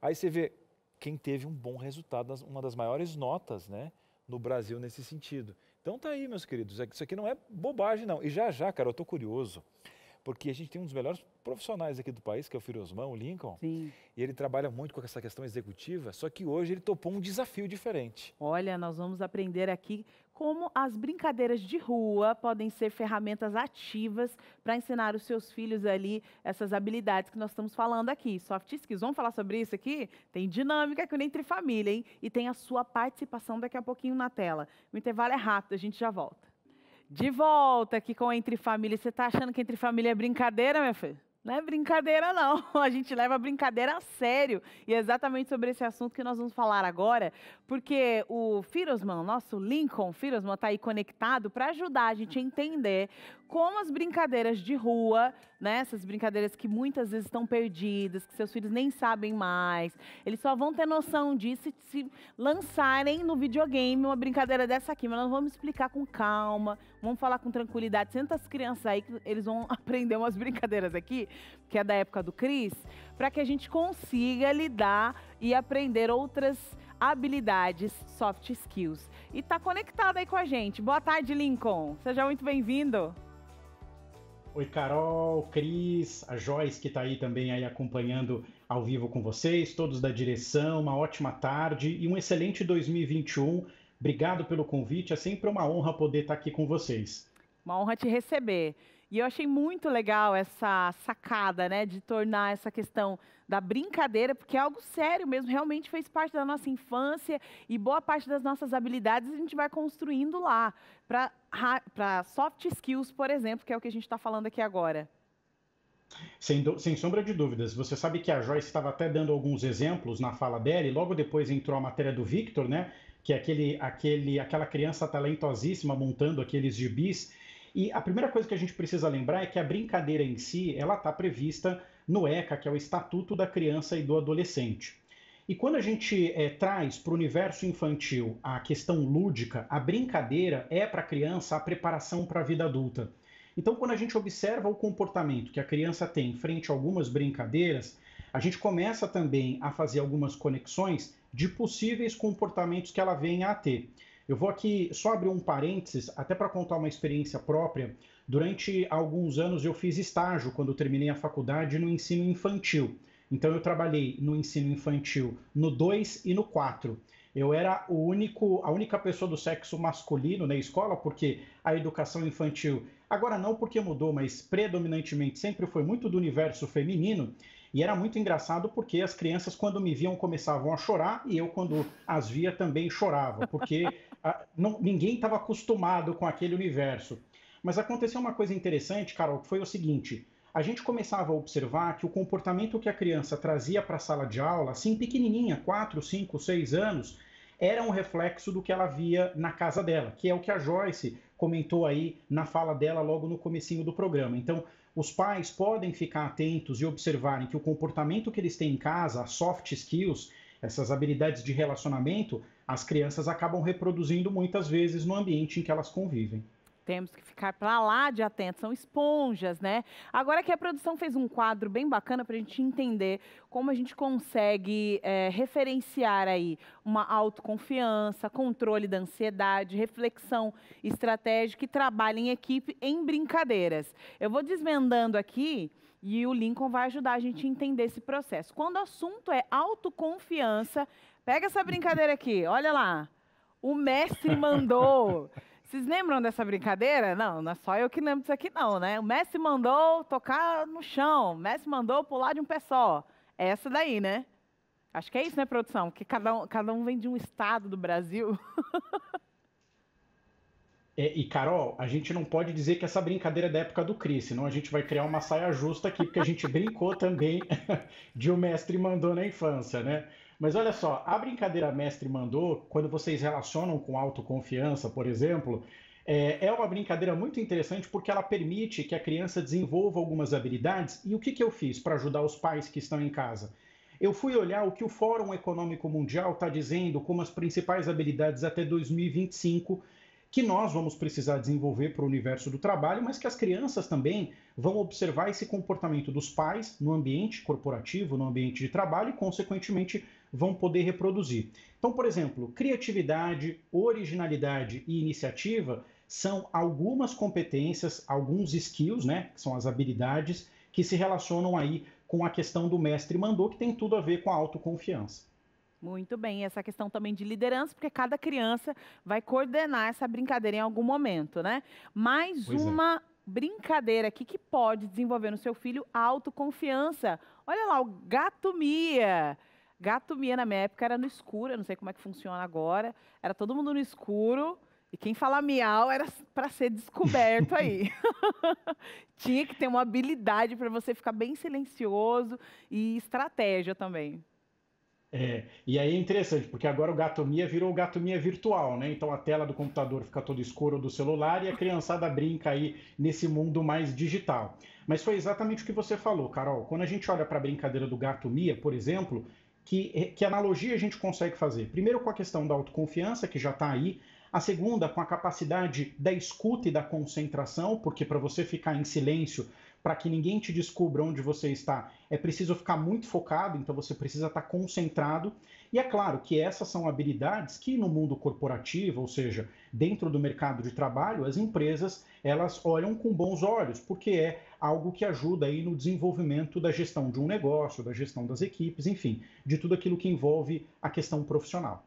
Aí você vê quem teve um bom resultado, uma das maiores notas, né, no Brasil nesse sentido. Então tá aí, meus queridos, isso aqui não é bobagem não. E já, cara, eu tô curioso, porque a gente tem um dos melhores profissionais aqui do país, que é o Firosman, o Lincoln. Sim. E ele trabalha muito com essa questão executiva, só que hoje ele topou um desafio diferente. Olha, nós vamos aprender aqui como as brincadeiras de rua podem ser ferramentas ativas para ensinar os seus filhos ali essas habilidades que nós estamos falando aqui. Soft skills, vamos falar sobre isso aqui? Tem dinâmica aqui no Entre Família, hein? E tem a sua participação daqui a pouquinho na tela. O intervalo é rápido, a gente já volta. De volta aqui com o Entre Família. Você está achando que Entre Família é brincadeira, meu filho? Não é brincadeira, não. A gente leva a brincadeira a sério. E é exatamente sobre esse assunto que nós vamos falar agora, porque o Firosman, nosso Lincoln Firosman, está aí conectado para ajudar a gente a entender como as brincadeiras de rua, né, essas brincadeiras que muitas vezes estão perdidas, que seus filhos nem sabem mais, eles só vão ter noção disso se lançarem no videogame uma brincadeira dessa aqui. Mas nós vamos explicar com calma, vamos falar com tranquilidade. Senta as crianças aí que eles vão aprender umas brincadeiras aqui, que é da época do Cris, para que a gente consiga lidar e aprender outras habilidades, soft skills. E tá conectado aí com a gente. Boa tarde, Lincoln. Seja muito bem-vindo. Oi, Carol, Cris, a Joyce, que está aí também aí acompanhando ao vivo com vocês, todos da direção, uma ótima tarde e um excelente 2021. Obrigado pelo convite, é sempre uma honra poder estar aqui com vocês. Uma honra te receber. E eu achei muito legal essa sacada, né, de tornar essa questão da brincadeira, porque é algo sério mesmo, realmente fez parte da nossa infância e boa parte das nossas habilidades a gente vai construindo lá, para soft skills, por exemplo, que é o que a gente está falando aqui agora. Sem sombra de dúvidas. Você sabe que a Joyce estava até dando alguns exemplos na fala dela, e logo depois entrou a matéria do Victor, né, que é aquela criança talentosíssima montando aqueles gibis. E a primeira coisa que a gente precisa lembrar é que a brincadeira em si, ela está prevista no ECA, que é o Estatuto da Criança e do Adolescente. E quando a gente traz para o universo infantil a questão lúdica, a brincadeira é para a criança a preparação para a vida adulta. Então, quando a gente observa o comportamento que a criança tem frente a algumas brincadeiras, a gente começa também a fazer algumas conexões de possíveis comportamentos que ela venha a ter. Eu vou aqui só abrir um parênteses, até para contar uma experiência própria. Durante alguns anos eu fiz estágio, quando terminei a faculdade, no ensino infantil. Então eu trabalhei no ensino infantil no 2 e no 4. Eu era a única pessoa do sexo masculino na escola, porque a educação infantil, agora não porque mudou, mas predominantemente sempre foi muito do universo feminino. E era muito engraçado porque as crianças, quando me viam, começavam a chorar, e eu, quando as via, também chorava, porque ninguém estava acostumado com aquele universo. Mas aconteceu uma coisa interessante, Carol, que foi o seguinte: a gente começava a observar que o comportamento que a criança trazia para a sala de aula, assim pequenininha, 4, 5, 6 anos, era um reflexo do que ela via na casa dela, que é o que a Joyce comentou aí na fala dela logo no comecinho do programa. Então, os pais podem ficar atentos e observarem que o comportamento que eles têm em casa, as soft skills, essas habilidades de relacionamento, as crianças acabam reproduzindo muitas vezes no ambiente em que elas convivem. Temos que ficar para lá de atentos, são esponjas, né? Agora que a produção fez um quadro bem bacana para a gente entender como a gente consegue referenciar aí uma autoconfiança, controle da ansiedade, reflexão estratégica e trabalho em equipe em brincadeiras. Eu vou desvendando aqui e o Lincoln vai ajudar a gente a entender esse processo. Quando o assunto é autoconfiança, pega essa brincadeira aqui, olha lá. O mestre mandou. Vocês lembram dessa brincadeira? Não é só eu que lembro disso aqui não, né? O Messi mandou tocar no chão, o Messi mandou pular de um pé só. É essa daí, né? Acho que é isso, né, produção? Porque cada um vem de um estado do Brasil. E, Carol, a gente não pode dizer que essa brincadeira é da época do Cris, senão a gente vai criar uma saia justa aqui, porque a gente brincou também de O Mestre Mandou na infância, né? Mas olha só, a brincadeira Mestre Mandou, quando vocês relacionam com autoconfiança, por exemplo, é uma brincadeira muito interessante porque ela permite que a criança desenvolva algumas habilidades. E o que eu fiz para ajudar os pais que estão em casa? Eu fui olhar o que o Fórum Econômico Mundial está dizendo como as principais habilidades até 2025 que nós vamos precisar desenvolver para o universo do trabalho, mas que as crianças também vão observar esse comportamento dos pais no ambiente corporativo, no ambiente de trabalho e, consequentemente, vão poder reproduzir. Então, por exemplo, criatividade, originalidade e iniciativa são algumas competências, alguns skills, né, que são as habilidades que se relacionam aí com a questão do mestre mandou, que tem tudo a ver com a autoconfiança. Muito bem, essa questão também de liderança, porque cada criança vai coordenar essa brincadeira em algum momento, né? Mais uma brincadeira aqui que pode desenvolver no seu filho a autoconfiança. Olha lá, o Gato Mia. Gato Mia na minha época era no escuro, eu não sei como é que funciona agora. Era todo mundo no escuro e quem fala miau era para ser descoberto aí. Tinha que ter uma habilidade para você ficar bem silencioso e estratégia também. E aí é interessante, porque agora o Gato Mia virou o Gato Mia virtual, né? Então a tela do computador fica toda escura do celular e a criançada brinca aí nesse mundo mais digital. Mas foi exatamente o que você falou, Carol. Quando a gente olha para a brincadeira do Gato Mia, por exemplo, que analogia a gente consegue fazer? Primeiro com a questão da autoconfiança, que já está aí. A segunda com a capacidade da escuta e da concentração, porque para você ficar em silêncio, para que ninguém te descubra onde você está, é preciso ficar muito focado, então você precisa estar concentrado. E é claro que essas são habilidades que no mundo corporativo, ou seja, dentro do mercado de trabalho, as empresas elas olham com bons olhos, porque é algo que ajuda aí no desenvolvimento da gestão de um negócio, da gestão das equipes, enfim, de tudo aquilo que envolve a questão profissional.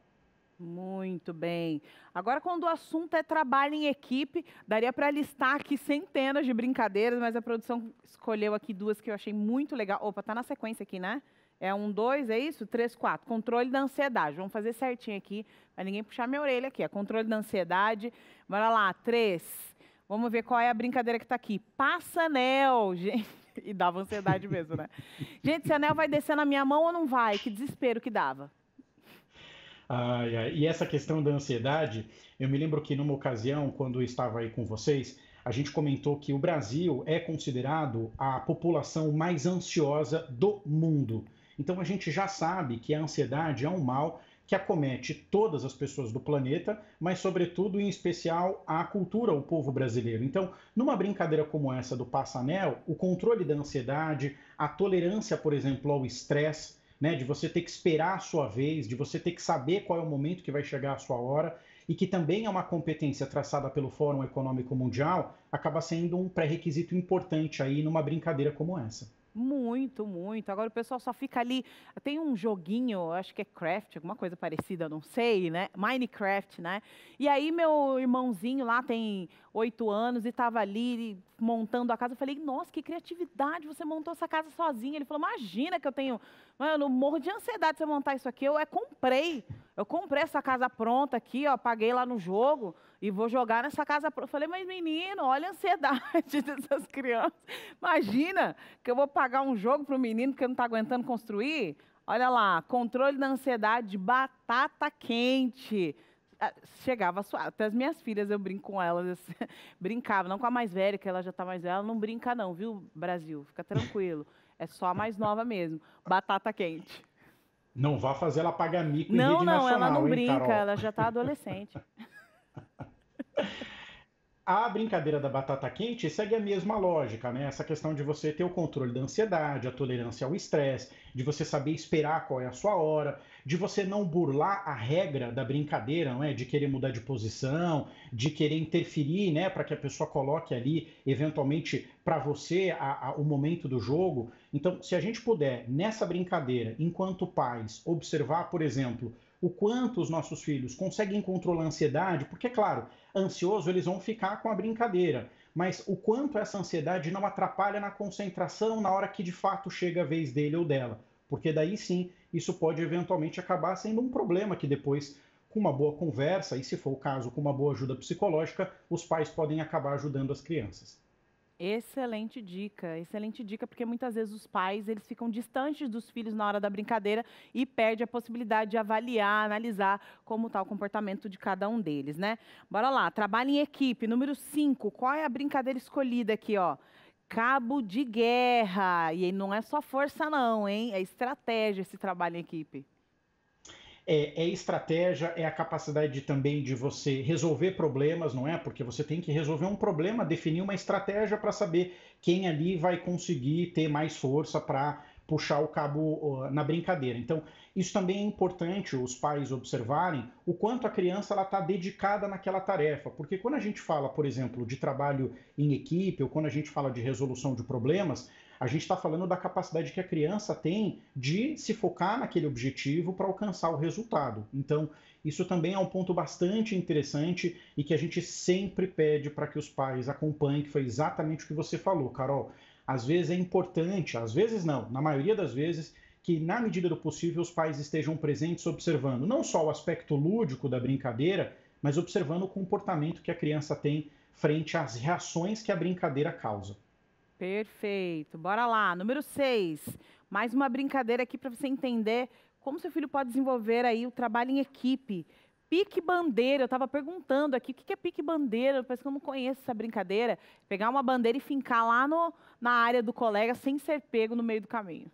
Muito bem. Agora, quando o assunto é trabalho em equipe, daria para listar aqui centenas de brincadeiras, mas a produção escolheu aqui duas que eu achei muito legal. Opa, tá na sequência aqui, né? É 1, 2, é isso? 3, 4. Controle da ansiedade. Vamos fazer certinho aqui, para ninguém puxar minha orelha aqui. Controle da ansiedade. Bora lá, 3. Vamos ver qual é a brincadeira que está aqui. Passa anel, gente. E dava ansiedade mesmo, né? Gente, esse anel vai descer na minha mão ou não vai? Que desespero que dava. E essa questão da ansiedade, eu me lembro que numa ocasião, quando eu estava aí com vocês, a gente comentou que o Brasil é considerado a população mais ansiosa do mundo. Então a gente já sabe que a ansiedade é um mal que acomete todas as pessoas do planeta, mas sobretudo, em especial, a cultura, o povo brasileiro. Então, numa brincadeira como essa do Passa-Anel, o controle da ansiedade, a tolerância, por exemplo, ao estresse, né, de você ter que esperar a sua vez, de você ter que saber qual é o momento que vai chegar a sua hora, e que também é uma competência traçada pelo Fórum Econômico Mundial, acaba sendo um pré-requisito importante aí numa brincadeira como essa. Muito, muito. Agora o pessoal só fica ali. Tem um joguinho, acho que é Craft, alguma coisa parecida, não sei, né? Minecraft, né? E aí meu irmãozinho lá tem 8 anos e estava ali montando a casa. Eu falei, nossa, que criatividade, você montou essa casa sozinha. Ele falou, imagina que eu tenho... Mano, eu morro de ansiedade de você montar isso aqui. Eu comprei essa casa pronta aqui, ó, paguei lá no jogo e vou jogar nessa casa pronta. Eu falei, mas menino, olha a ansiedade dessas crianças. Imagina que eu vou pagar um jogo para o menino que não está aguentando construir. Olha lá, controle da ansiedade de batata quente. Chegava até as minhas filhas, eu brinco com elas, brincava, não com a mais velha, que ela já está mais velha, ela não brinca não, viu, Brasil? Fica tranquilo, é só a mais nova mesmo, batata quente. Não vá fazer ela pagar mico em rede nacional, Não, ela não brinca, Carol? Ela já está adolescente. A brincadeira da batata quente segue a mesma lógica, né? Essa questão de você ter o controle da ansiedade, a tolerância ao estresse, de você saber esperar qual é a sua hora, de você não burlar a regra da brincadeira, não é? De querer mudar de posição, de querer interferir, né? Para que a pessoa coloque ali, eventualmente, para você o momento do jogo. Então, se a gente puder, nessa brincadeira, enquanto pais, observar, por exemplo, o quanto os nossos filhos conseguem controlar a ansiedade, porque, claro, ansioso, eles vão ficar com a brincadeira. Mas o quanto essa ansiedade não atrapalha na concentração na hora que de fato chega a vez dele ou dela. Porque daí sim, isso pode eventualmente acabar sendo um problema que depois, com uma boa conversa, e se for o caso, com uma boa ajuda psicológica, os pais podem acabar ajudando as crianças. Excelente dica, porque muitas vezes os pais eles ficam distantes dos filhos na hora da brincadeira e perde a possibilidade de avaliar, analisar como está o comportamento de cada um deles, né? Bora lá, trabalho em equipe, número 5, qual é a brincadeira escolhida aqui, ó? Cabo de guerra, e não é só força não, hein? É estratégia esse trabalho em equipe. É estratégia, é a capacidade também de você resolver problemas, não é? Porque você tem que resolver um problema, definir uma estratégia para saber quem ali vai conseguir ter mais força para puxar o cabo na brincadeira. Então, isso também é importante os pais observarem o quanto a criança está dedicada naquela tarefa. Porque quando a gente fala, por exemplo, de trabalho em equipe, ou quando a gente fala de resolução de problemas, a gente está falando da capacidade que a criança tem de se focar naquele objetivo para alcançar o resultado. Então, isso também é um ponto bastante interessante e que a gente sempre pede para que os pais acompanhem, que foi exatamente o que você falou, Carol. Às vezes é importante, às vezes não, na maioria das vezes, que na medida do possível os pais estejam presentes observando não só o aspecto lúdico da brincadeira, mas observando o comportamento que a criança tem frente às reações que a brincadeira causa. Perfeito. Bora lá. Número 6. Mais uma brincadeira aqui para você entender como seu filho pode desenvolver aí o trabalho em equipe. Pique bandeira. Eu estava perguntando aqui o que é pique bandeira. Parece que eu não conheço essa brincadeira. Pegar uma bandeira e fincar lá na área do colega sem ser pego no meio do caminho.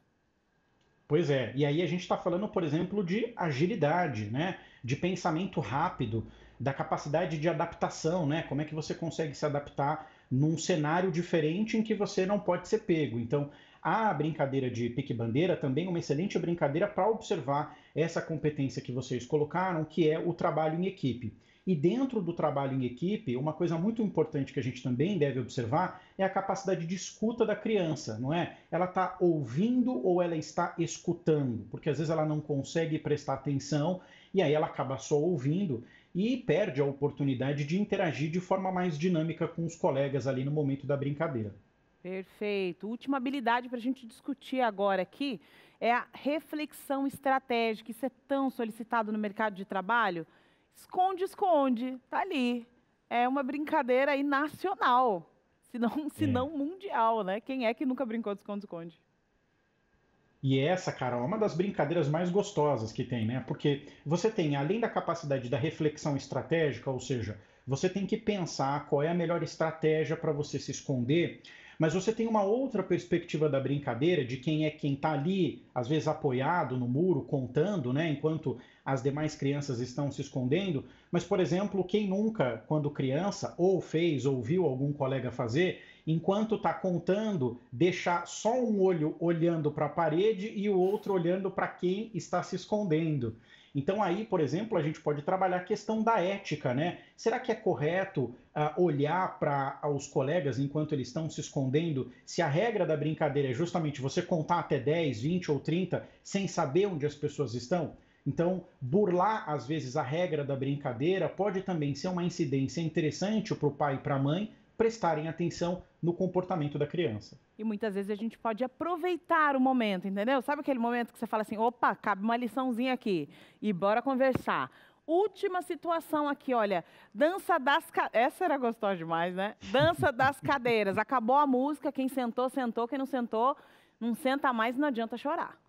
Pois é. E aí a gente está falando, por exemplo, de agilidade, né? De pensamento rápido, da capacidade de adaptação, né? Como é que você consegue se adaptar num cenário diferente em que você não pode ser pego. Então, a brincadeira de pique-bandeira também é uma excelente brincadeira para observar essa competência que vocês colocaram, que é o trabalho em equipe. E dentro do trabalho em equipe, uma coisa muito importante que a gente também deve observar é a capacidade de escuta da criança, não é? Ela está ouvindo ou ela está escutando? Porque às vezes ela não consegue prestar atenção e aí ela acaba só ouvindo e perde a oportunidade de interagir de forma mais dinâmica com os colegas ali no momento da brincadeira. Perfeito. Última habilidade para a gente discutir agora aqui é a reflexão estratégica. Isso é tão solicitado no mercado de trabalho. Esconde, esconde. Tá ali. É uma brincadeira aí nacional, se não mundial, né? Quem é que nunca brincou de esconde-esconde? E essa, cara, é uma das brincadeiras mais gostosas que tem, né? Porque você tem, além da capacidade da reflexão estratégica, ou seja, você tem que pensar qual é a melhor estratégia para você se esconder, mas você tem uma outra perspectiva da brincadeira, de quem está ali, às vezes apoiado no muro, contando, né? Enquanto as demais crianças estão se escondendo. Mas, por exemplo, quem nunca, quando criança, ou fez, ou viu algum colega fazer, enquanto está contando, deixar só um olho olhando para a parede e o outro olhando para quem está se escondendo. Então aí, por exemplo, a gente pode trabalhar a questão da ética, né? Será que é correto olhar para os colegas enquanto eles estão se escondendo, se a regra da brincadeira é justamente você contar até 10, 20 ou 30 sem saber onde as pessoas estão? Então, burlar, às vezes, a regra da brincadeira pode também ser uma incidência interessante para o pai e para a mãe prestarem atenção no comportamento da criança. E muitas vezes a gente pode aproveitar o momento, entendeu? Sabe aquele momento que você fala assim, opa, cabe uma liçãozinha aqui e bora conversar. Última situação aqui, olha, dança das cadeiras. Essa era gostosa demais, né? Dança das cadeiras. Acabou a música, quem sentou, sentou, quem não sentou, não senta mais e não adianta chorar.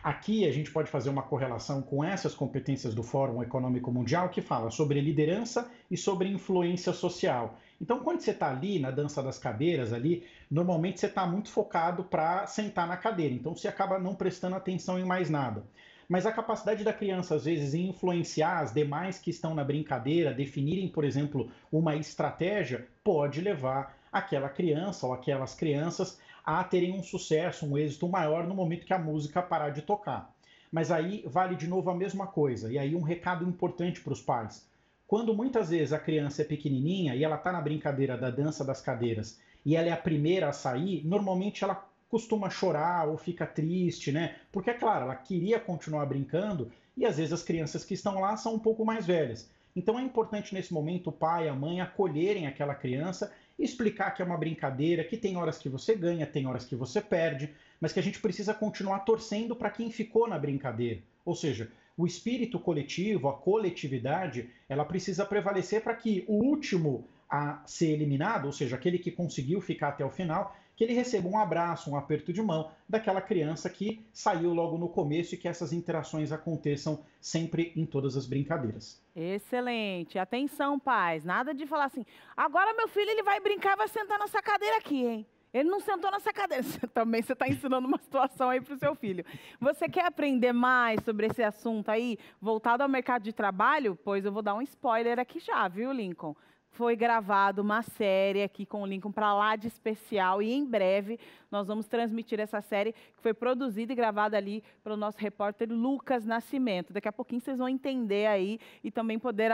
Aqui a gente pode fazer uma correlação com essas competências do Fórum Econômico Mundial que fala sobre liderança e sobre influência social. Então, quando você está ali na dança das cadeiras, ali, normalmente você está muito focado para sentar na cadeira. Então, você acaba não prestando atenção em mais nada. Mas a capacidade da criança, às vezes, em influenciar as demais que estão na brincadeira, definirem, por exemplo, uma estratégia, pode levar aquela criança ou aquelas crianças a terem um sucesso, um êxito maior no momento que a música parar de tocar. Mas aí vale de novo a mesma coisa. E aí um recado importante para os pais. Quando muitas vezes a criança é pequenininha e ela está na brincadeira da dança das cadeiras e ela é a primeira a sair, normalmente ela costuma chorar ou fica triste, né? Porque, é claro, ela queria continuar brincando e às vezes as crianças que estão lá são um pouco mais velhas. Então é importante nesse momento o pai e a mãe acolherem aquela criança e explicar que é uma brincadeira, que tem horas que você ganha, tem horas que você perde, mas que a gente precisa continuar torcendo para quem ficou na brincadeira. Ou seja, o espírito coletivo, a coletividade, ela precisa prevalecer para que o último a ser eliminado, ou seja, aquele que conseguiu ficar até o final, que ele receba um abraço, um aperto de mão daquela criança que saiu logo no começo e que essas interações aconteçam sempre em todas as brincadeiras. Excelente. Atenção, pais. Nada de falar assim, agora meu filho ele vai brincar, vai sentar nessa cadeira aqui, hein? Ele não sentou nessa cadeira. Também você está ensinando uma situação aí para o seu filho. Você quer aprender mais sobre esse assunto aí, voltado ao mercado de trabalho? Pois eu vou dar um spoiler aqui já, viu, Lincoln? Foi gravado uma série aqui com o Lincoln para lá de especial e em breve nós vamos transmitir essa série que foi produzida e gravada ali pelo nosso repórter Lucas Nascimento. Daqui a pouquinho vocês vão entender aí e também poder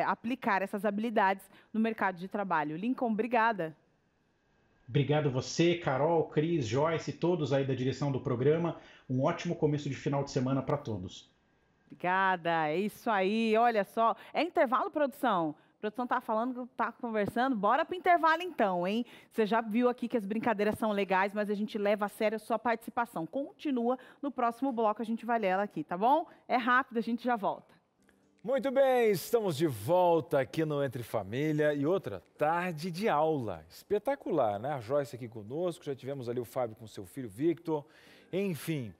aplicar essas habilidades no mercado de trabalho. Lincoln, obrigada. Obrigado você, Carol, Cris, Joyce, todos aí da direção do programa. Um ótimo começo de final de semana para todos. Obrigada, é isso aí. Olha só, é intervalo, produção? A produção está falando, está conversando. Bora para o intervalo então, hein? Você já viu aqui que as brincadeiras são legais, mas a gente leva a sério a sua participação. Continua, no próximo bloco a gente vai ler ela aqui, tá bom? É rápido, a gente já volta. Muito bem, estamos de volta aqui no Entre Família e outra tarde de aula. Espetacular, né? A Joyce aqui conosco, já tivemos ali o Fábio com seu filho Victor. Enfim,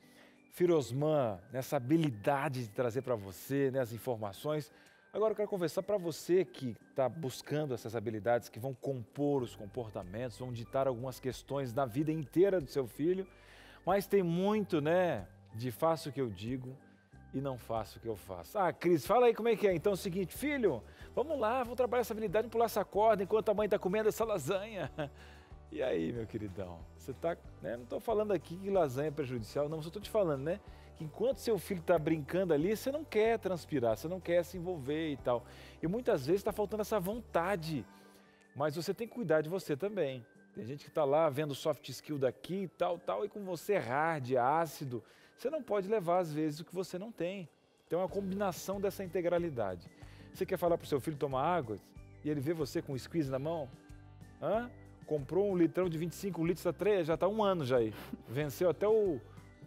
Firosman, nessa habilidade de trazer para você, né, as informações. Agora eu quero conversar para você que está buscando essas habilidades que vão compor os comportamentos, vão ditar algumas questões da vida inteira do seu filho, mas tem muito, né, de faço o que eu digo e não faço o que eu faço. Ah, Cris, fala aí como é que é. Então é o seguinte, filho, vamos lá, vamos trabalhar essa habilidade de pular essa corda enquanto a mãe está comendo essa lasanha. E aí, meu queridão, você está, né, não estou falando aqui que lasanha é prejudicial, não, só estou te falando, né, que enquanto seu filho está brincando ali, você não quer transpirar, você não quer se envolver e tal. E muitas vezes está faltando essa vontade, mas você tem que cuidar de você também. Tem gente que está lá vendo soft skill daqui e tal, e com você é hard, ácido. Você não pode levar, às vezes, o que você não tem. Então é uma combinação dessa integralidade. Você quer falar para o seu filho tomar água e ele vê você com um squeeze na mão? Hã? Comprou um litrão de 25 litros, já está 1 ano já aí. Venceu até o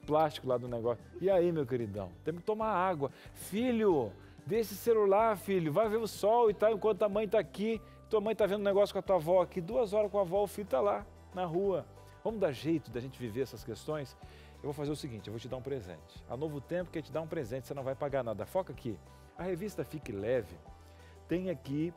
plástico lá do negócio. E aí, meu queridão? Temos que tomar água. Filho, deixa esse celular, filho. Vai ver o sol e tal, enquanto a mãe está aqui. Tua mãe está vendo um negócio com a tua avó aqui. 2 horas com a avó, o filho está lá, na rua. Vamos dar jeito da gente viver essas questões? Eu vou fazer o seguinte, eu vou te dar um presente. A Novo Tempo quer te dar um presente, você não vai pagar nada. Foca aqui. A revista Fique Leve tem aqui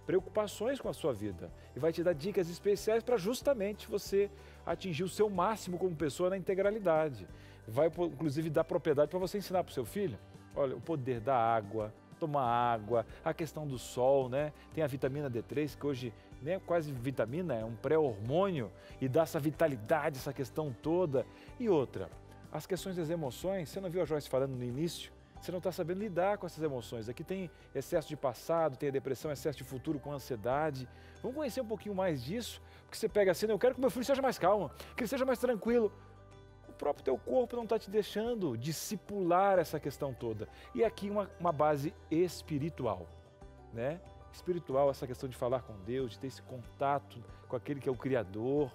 preocupações com a sua vida e vai te dar dicas especiais para justamente você atingir o seu máximo como pessoa na integralidade. Vai, inclusive, dar propriedade para você ensinar para o seu filho. Olha, o poder da água, tomar água, a questão do sol, né? Tem a vitamina D3, que hoje nem é quase vitamina, é um pré-hormônio e dá essa vitalidade, essa questão toda. E outra, as questões das emoções, você não viu a Joyce falando no início? Você não está sabendo lidar com essas emoções. Aqui tem excesso de passado, tem a depressão, excesso de futuro com ansiedade. Vamos conhecer um pouquinho mais disso, porque você pega assim, eu quero que meu filho seja mais calmo, que ele seja mais tranquilo. O próprio teu corpo não está te deixando discipular essa questão toda. E aqui uma base espiritual, né? Espiritual, essa questão de falar com Deus, de ter esse contato com aquele que é o Criador.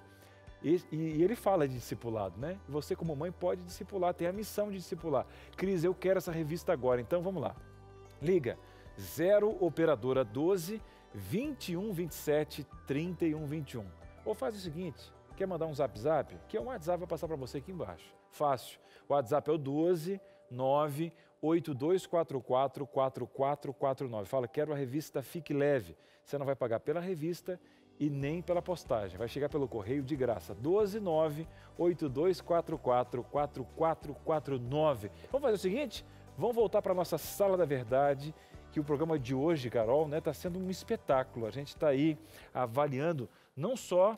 E ele fala de discipulado, né? E você como mãe pode discipular, tem a missão de discipular. Cris, eu quero essa revista agora, então vamos lá. Liga 0 operadora 12 21 27 31 21. Ou faz o seguinte, quer mandar um zap? Que é um WhatsApp, vai passar para você aqui embaixo. Fácil. O WhatsApp é o 12 9 8244 4449. Fala, quero a revista Fique Leve. Você não vai pagar pela revista e nem pela postagem. Vai chegar pelo correio de graça. 12 9 8244 4449. Vamos fazer o seguinte? Vamos voltar para a nossa Sala da Verdade, que o programa de hoje, Carol, né, está sendo um espetáculo. A gente está aí avaliando não só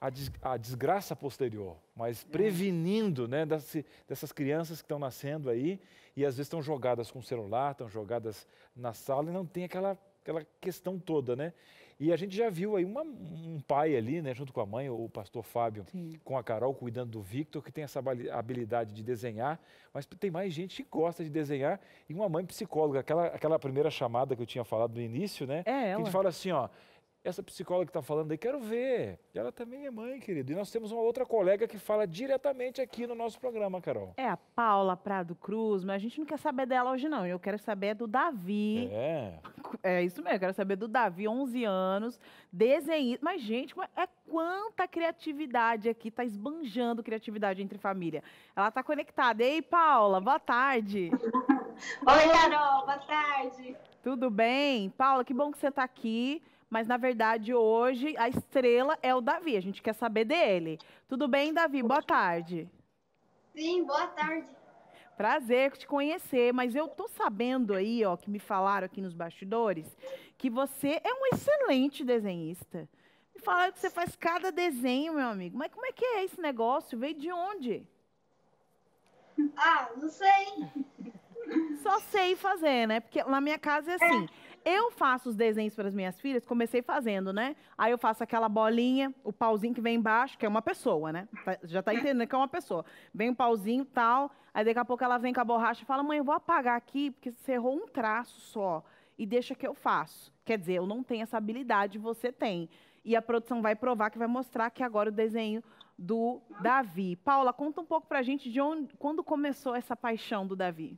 a desgraça posterior, mas prevenindo, né, dessas crianças que estão nascendo aí e às vezes estão jogadas com o celular, estão jogadas na sala e não tem aquela questão toda, né? E a gente já viu aí um pai ali, né, junto com a mãe, o pastor Fábio, com a Carol, cuidando do Victor, que tem essa habilidade de desenhar, mas tem mais gente que gosta de desenhar, e uma mãe psicóloga, aquela primeira chamada que eu tinha falado no início, né? É que ela. a gente fala assim, ó, essa psicóloga que está falando aí, quero ver. E ela também é mãe, querido. E nós temos uma outra colega que fala diretamente aqui no nosso programa, Carol. É a Paula Prado Cruz, mas a gente não quer saber dela hoje, não. Eu quero saber do Davi. É isso mesmo, eu quero saber do Davi, 11 anos, desenhista. Mas, gente, é quanta criatividade aqui, tá esbanjando criatividade entre família. Ela tá conectada. Ei, Paula, boa tarde. Oi, Carol, boa tarde. Tudo bem? Paula, que bom que você tá aqui. Mas, na verdade, hoje a estrela é o Davi. A gente quer saber dele. Tudo bem, Davi? Boa tarde. Sim, boa tarde. Prazer te conhecer. Mas eu tô sabendo aí, ó, que me falaram aqui nos bastidores, que você é um excelente desenhista. Me falaram que você faz cada desenho, meu amigo. Mas como é que é esse negócio? Veio de onde? Ah, não sei. Só sei fazer, né? Porque na minha casa é assim... Eu faço os desenhos para as minhas filhas, comecei fazendo, né? Aí eu faço aquela bolinha, o pauzinho que vem embaixo, que é uma pessoa, né? Já tá entendendo que é uma pessoa. Vem um pauzinho e tal, aí daqui a pouco ela vem com a borracha e fala, mãe, eu vou apagar aqui, porque você errou um traço só, e deixa que eu faço. Quer dizer, eu não tenho essa habilidade, você tem. E a produção vai provar, que vai mostrar que agora o desenho do Davi. Paula, conta um pouco pra gente de quando começou essa paixão do Davi.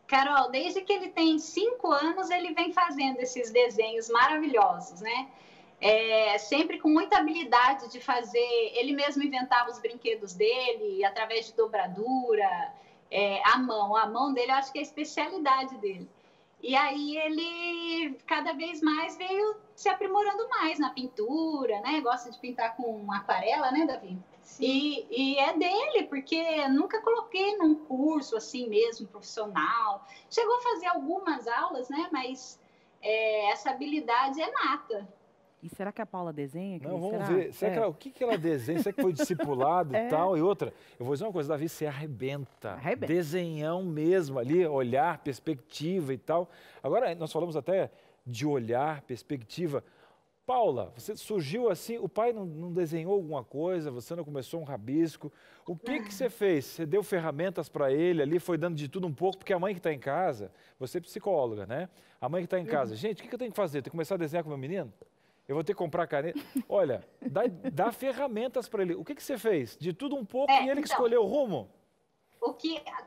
Carol, desde que ele tem 5 anos, ele vem fazendo esses desenhos maravilhosos, né? Sempre com muita habilidade de fazer. Ele mesmo inventava os brinquedos dele, através de dobradura, a mão dele, eu acho que é a especialidade dele. E aí ele, cada vez mais, veio se aprimorando mais na pintura, né? Gosta de pintar com aquarela, né, Davi? E é dele, porque nunca coloquei num curso assim mesmo, profissional. Chegou a fazer algumas aulas, né? Mas essa habilidade é nata. E será que a Paula desenha? Não, vamos ver. O que ela desenha? Será que foi discipulado e tal? E outra, eu vou dizer uma coisa, Davi, você arrebenta. Desenhão mesmo ali, olhar, perspectiva e tal. Agora, nós falamos até de olhar, perspectiva. Paula, você surgiu assim, o pai não desenhou alguma coisa, você não começou um rabisco. O que você fez? Você deu ferramentas para ele ali, foi dando de tudo um pouco, porque a mãe que está em casa, você é psicóloga, né? A mãe que está em casa, gente, o que eu tenho que fazer? Tenho que começar a desenhar com meu menino? Eu vou ter que comprar caneta? Olha, dá ferramentas para ele. O que você fez? De tudo um pouco e ele que escolheu o rumo?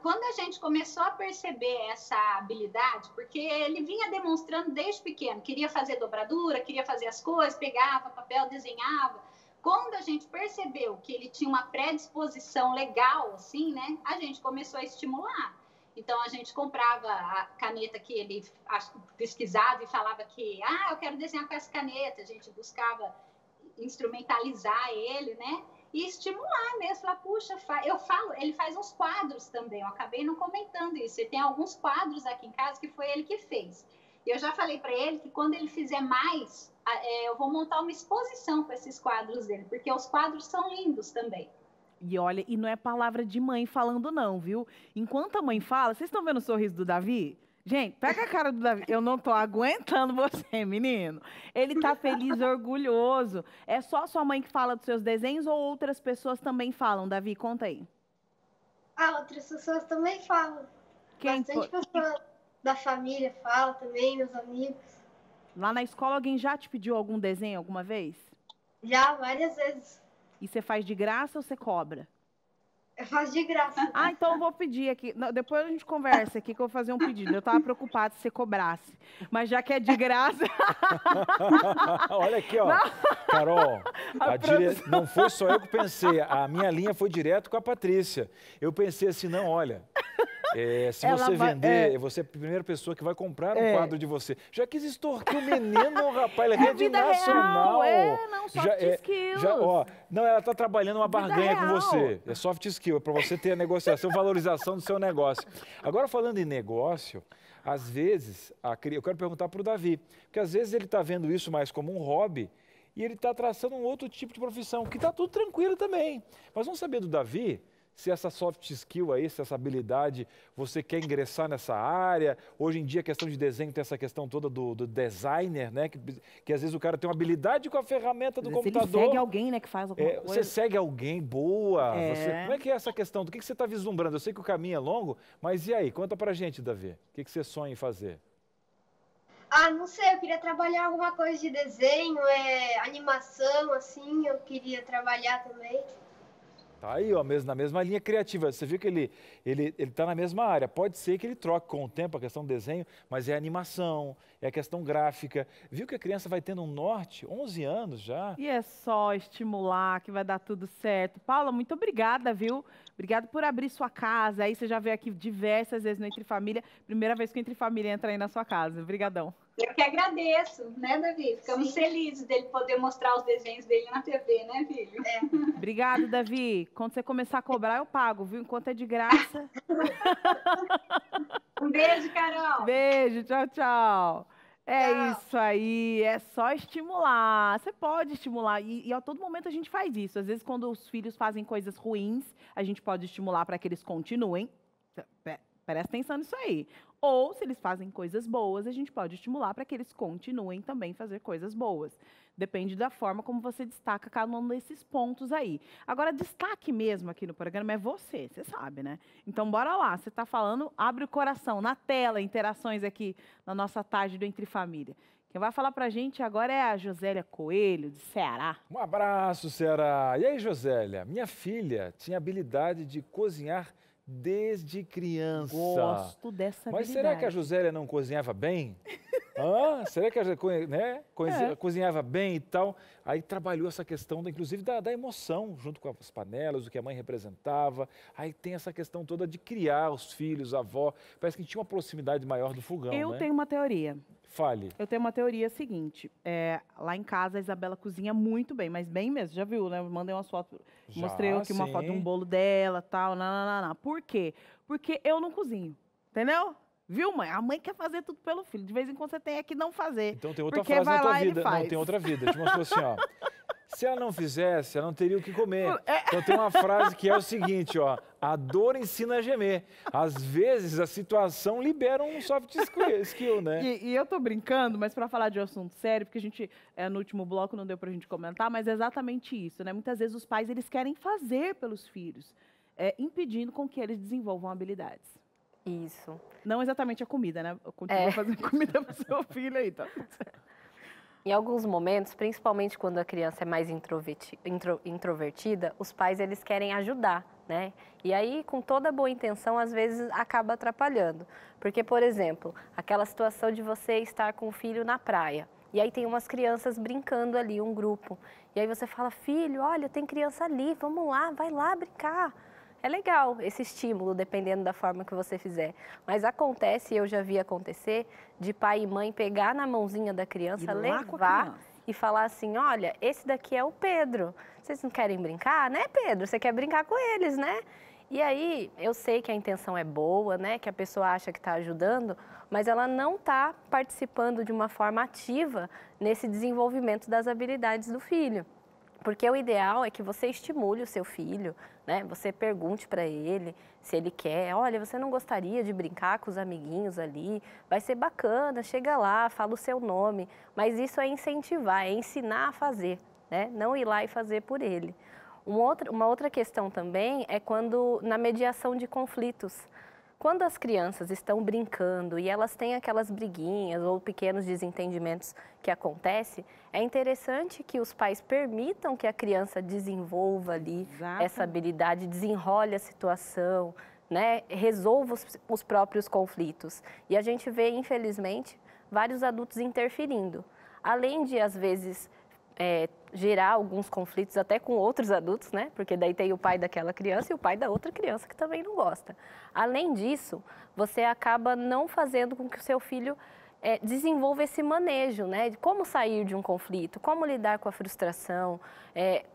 Quando a gente começou a perceber essa habilidade, porque ele vinha demonstrando desde pequeno, queria fazer dobradura, queria fazer as coisas, pegava papel, desenhava. Quando a gente percebeu que ele tinha uma predisposição legal, assim, né, a gente começou a estimular. Então, a gente comprava a caneta que ele pesquisava e falava que, eu quero desenhar com essa caneta. A gente buscava instrumentalizar ele, né? E estimular mesmo, falar, puxa, ele faz uns quadros também, eu acabei não comentando isso, ele tem alguns quadros aqui em casa que foi ele que fez. E eu já falei para ele que quando ele fizer mais, eu vou montar uma exposição com esses quadros dele, porque os quadros são lindos também. E olha, e não é palavra de mãe falando não, viu? Enquanto a mãe fala, vocês estão vendo o sorriso do Davi? Gente, pega a cara do Davi. Eu não tô aguentando você, menino. Ele tá feliz, orgulhoso. É só sua mãe que fala dos seus desenhos ou outras pessoas também falam? Davi, conta aí. Outras pessoas também falam. Bastante pessoas da família falam também, meus amigos. Lá na escola, alguém já te pediu algum desenho alguma vez? Já, várias vezes. E você faz de graça ou você cobra? Eu faço de graça. Então eu vou pedir aqui. Não, depois a gente conversa aqui que eu vou fazer um pedido. Eu estava preocupada se você cobrasse. Mas já que é de graça... Olha aqui, ó. Não. Carol, não foi só eu que pensei. A minha linha foi direto com a Patrícia. Eu pensei assim, não, olha... se você vender, você é a primeira pessoa que vai comprar um quadro de você. Já quis extorquir o menino, rapaz, ele é rede nacional. Soft skills. Não, ela está trabalhando uma barganha com você. É soft skill, é para você ter a negociação, valorização do seu negócio. Agora, falando em negócio, às vezes, eu quero perguntar para o Davi, porque às vezes ele está vendo isso mais como um hobby e ele está traçando um outro tipo de profissão, que está tudo tranquilo também. Mas vamos saber do Davi, se essa soft skill aí, se essa habilidade, você quer ingressar nessa área. Hoje em dia a questão de desenho tem essa questão toda do designer, né? Que às vezes o cara tem uma habilidade com a ferramenta do computador. Ele segue alguém, né, que faz alguma coisa. Você segue alguém, boa. Como é que é essa questão? Do que você está vislumbrando? Eu sei que o caminho é longo, mas e aí? Conta pra gente, Davi. O que você sonha em fazer? Ah, não sei, eu queria trabalhar alguma coisa de desenho, animação, assim, eu queria trabalhar também. Tá aí, ó, na mesma linha criativa. Você viu que ele tá na mesma área. Pode ser que ele troque com o tempo a questão do desenho, mas é animação, é a questão gráfica. Viu que a criança vai tendo um norte, 11 anos já. E é só estimular que vai dar tudo certo. Paula, muito obrigada, viu? Obrigada por abrir sua casa. Aí você já veio aqui diversas vezes no Entre Família. Primeira vez que o Entre Família entra aí na sua casa. Obrigadão. Eu que agradeço, né, Davi? Ficamos felizes dele poder mostrar os desenhos dele na TV, né, filho? Obrigado, Davi. Quando você começar a cobrar, eu pago, viu? Enquanto é de graça. Um beijo, Carol. Beijo, tchau, tchau. É isso aí, é só estimular. Você pode estimular e a todo momento a gente faz isso. Às vezes, quando os filhos fazem coisas ruins, a gente pode estimular para que eles continuem. Presta atenção nisso aí. Ou, se eles fazem coisas boas, a gente pode estimular para que eles continuem também a fazer coisas boas. Depende da forma como você destaca cada um desses pontos aí. Agora, destaque mesmo aqui no programa é você sabe, né? Então, bora lá. Você está falando, abre o coração, na tela, interações aqui na nossa tarde do Entre Família. Quem vai falar pra gente agora é a Josélia Coelho, de Ceará. Um abraço, Ceará. E aí, Josélia? Minha filha tinha habilidade de cozinhar desde criança. Gosto dessa habilidade. Mas será que a Josélia não cozinhava bem? Será que ela cozinhava bem e tal? Aí trabalhou essa questão, inclusive, da emoção, junto com as panelas, o que a mãe representava. Aí tem essa questão toda de criar os filhos, a avó. Parece que tinha uma proximidade maior do fogão, Eu né? tenho uma teoria. Fale. Eu tenho uma teoria seguinte, lá em casa a Isabela cozinha muito bem, mas bem mesmo, já viu, né? Mandei umas fotos, mostrei aqui uma foto de um bolo dela, tal, não. Por quê? Porque eu não cozinho, entendeu? Viu, mãe? A mãe quer fazer tudo pelo filho, de vez em quando você tem que não fazer. Então tem outra frase na tua vida, não, tem outra vida, te mostrou assim, ó. Se ela não fizesse, ela não teria o que comer. Então tem uma frase que é o seguinte, ó. A dor ensina a gemer. Às vezes a situação libera um soft skill, né? E eu tô brincando, mas para falar de um assunto sério, porque a gente, no último bloco não deu pra gente comentar, mas é exatamente isso, né? Muitas vezes os pais, eles querem fazer pelos filhos, impedindo com que eles desenvolvam habilidades. Isso. Não exatamente a comida, né? Continua fazendo comida pro seu filho aí, tá tudo certo. Em alguns momentos, principalmente quando a criança é mais introvertida, os pais eles querem ajudar, né? E aí, com toda boa intenção, às vezes acaba atrapalhando. Porque, por exemplo, aquela situação de você estar com o filho na praia, e aí tem umas crianças brincando ali, um grupo. E aí você fala, filho, olha, tem criança ali, vamos lá, vai lá brincar. É legal esse estímulo, dependendo da forma que você fizer. Mas acontece, eu já vi acontecer, de pai e mãe pegar na mãozinha da criança, levar e falar assim, olha, esse daqui é o Pedro. Vocês não querem brincar, né, Pedro? Você quer brincar com eles, né? E aí, eu sei que a intenção é boa, né? Que a pessoa acha que está ajudando, mas ela não está participando de uma forma ativa nesse desenvolvimento das habilidades do filho. Porque o ideal é que você estimule o seu filho, né? Você pergunte para ele se ele quer. Olha, você não gostaria de brincar com os amiguinhos ali? Vai ser bacana, chega lá, fala o seu nome. Mas isso é incentivar, é ensinar a fazer, né? Não ir lá e fazer por ele. Uma outra questão também é quando na mediação de conflitos. Quando as crianças estão brincando e elas têm aquelas briguinhas ou pequenos desentendimentos que acontecem, é interessante que os pais permitam que a criança desenvolva ali essa habilidade, desenrole a situação, né? Resolva os próprios conflitos. E a gente vê, infelizmente, vários adultos interferindo. Além de, às vezes, gerar alguns conflitos até com outros adultos, né? Porque daí tem o pai daquela criança e o pai da outra criança que também não gosta. Além disso, você acaba não fazendo com que o seu filho desenvolva esse manejo, né? De como sair de um conflito, como lidar com a frustração,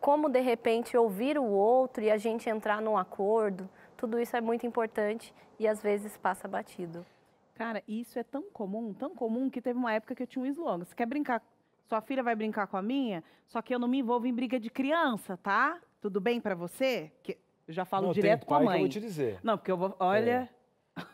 como, de repente, ouvir o outro e a gente entrar num acordo. Tudo isso é muito importante e, às vezes, passa batido. Cara, isso é tão comum que teve uma época que eu tinha um slogan. Você quer brincar? Sua filha vai brincar com a minha, só que eu não me envolvo em briga de criança, tá? Tudo bem pra você? Eu já falo direto com a mãe. Que eu vou te dizer. Não, porque eu vou... Olha...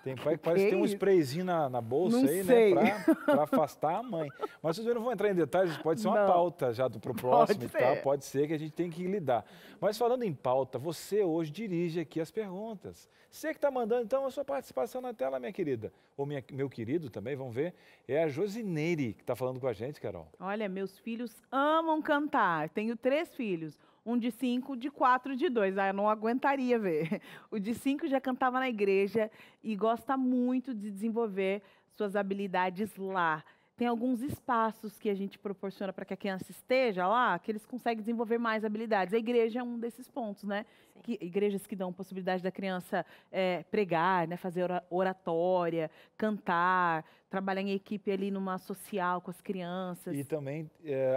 Tem pai que parece que tem um sprayzinho na bolsa não aí, sei. né? Pra afastar a mãe. Mas eu não vou entrar em detalhes, pode ser uma pauta já pro próximo e tal. Pode ser que a gente tenha que lidar. Mas falando em pauta, você hoje dirige aqui as perguntas. Você que está mandando, então, a sua participação na tela, minha querida. Ou meu querido também, vamos ver. É a Josineire que está falando com a gente, Carol. Olha, meus filhos amam cantar. Tenho 3 filhos. Um de 5, de 4, de 2. Eu não aguentaria ver. O de 5 já cantava na igreja e gosta muito de desenvolver suas habilidades lá. Tem alguns espaços que a gente proporciona para que a criança esteja lá, que eles conseguem desenvolver mais habilidades. A igreja é um desses pontos, né? Igrejas que dão possibilidade da criança pregar, né? Fazer oratória, cantar, trabalhar em equipe ali numa social com as crianças. E também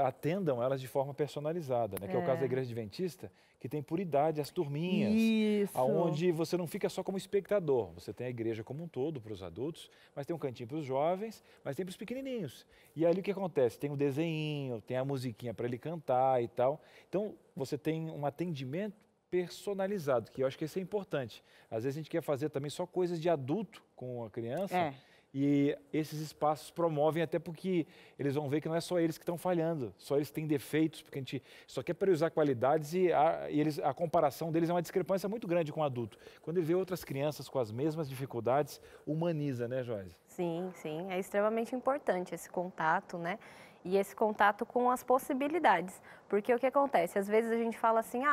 atendam elas de forma personalizada, né? Que é o caso da Igreja Adventista, que tem por idade as turminhas. Isso. Onde você não fica só como espectador. Você tem a igreja como um todo para os adultos, mas tem um cantinho para os jovens, mas tem para os pequenininhos. E ali o que acontece? Tem o desenho, tem a musiquinha para ele cantar e tal. Então, você tem um atendimento personalizado, que eu acho que isso é importante. Às vezes a gente quer fazer também só coisas de adulto com a criança. E esses espaços promovem até porque eles vão ver que não é só eles que estão falhando, só eles que têm defeitos, porque a gente só quer priorizar qualidades e a comparação deles é uma discrepância muito grande com o adulto. Quando ele vê outras crianças com as mesmas dificuldades, humaniza, né, Joyce? Sim, sim. É extremamente importante esse contato, né? E esse contato com as possibilidades. Porque o que acontece? Às vezes a gente fala assim,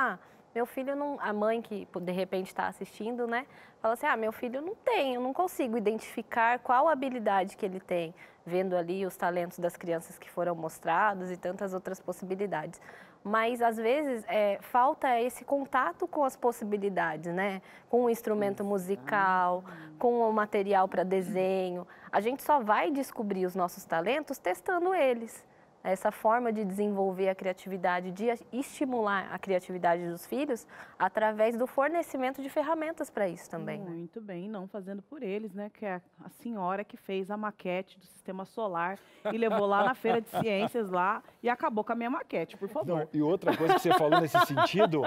meu filho não... A mãe que de repente está assistindo, né? Fala assim, meu filho não tem, eu não consigo identificar qual habilidade que ele tem, vendo ali os talentos das crianças que foram mostrados e tantas outras possibilidades. Mas, às vezes, falta esse contato com as possibilidades, né? Com o instrumento musical, com o material para desenho. A gente só vai descobrir os nossos talentos testando eles. Essa forma de desenvolver a criatividade, de estimular a criatividade dos filhos através do fornecimento de ferramentas para isso também. Muito bem, não fazendo por eles, né? Que é a senhora que fez a maquete do sistema solar e levou lá na Feira de Ciências lá e acabou com a minha maquete, por favor. Não, e outra coisa que você falou nesse sentido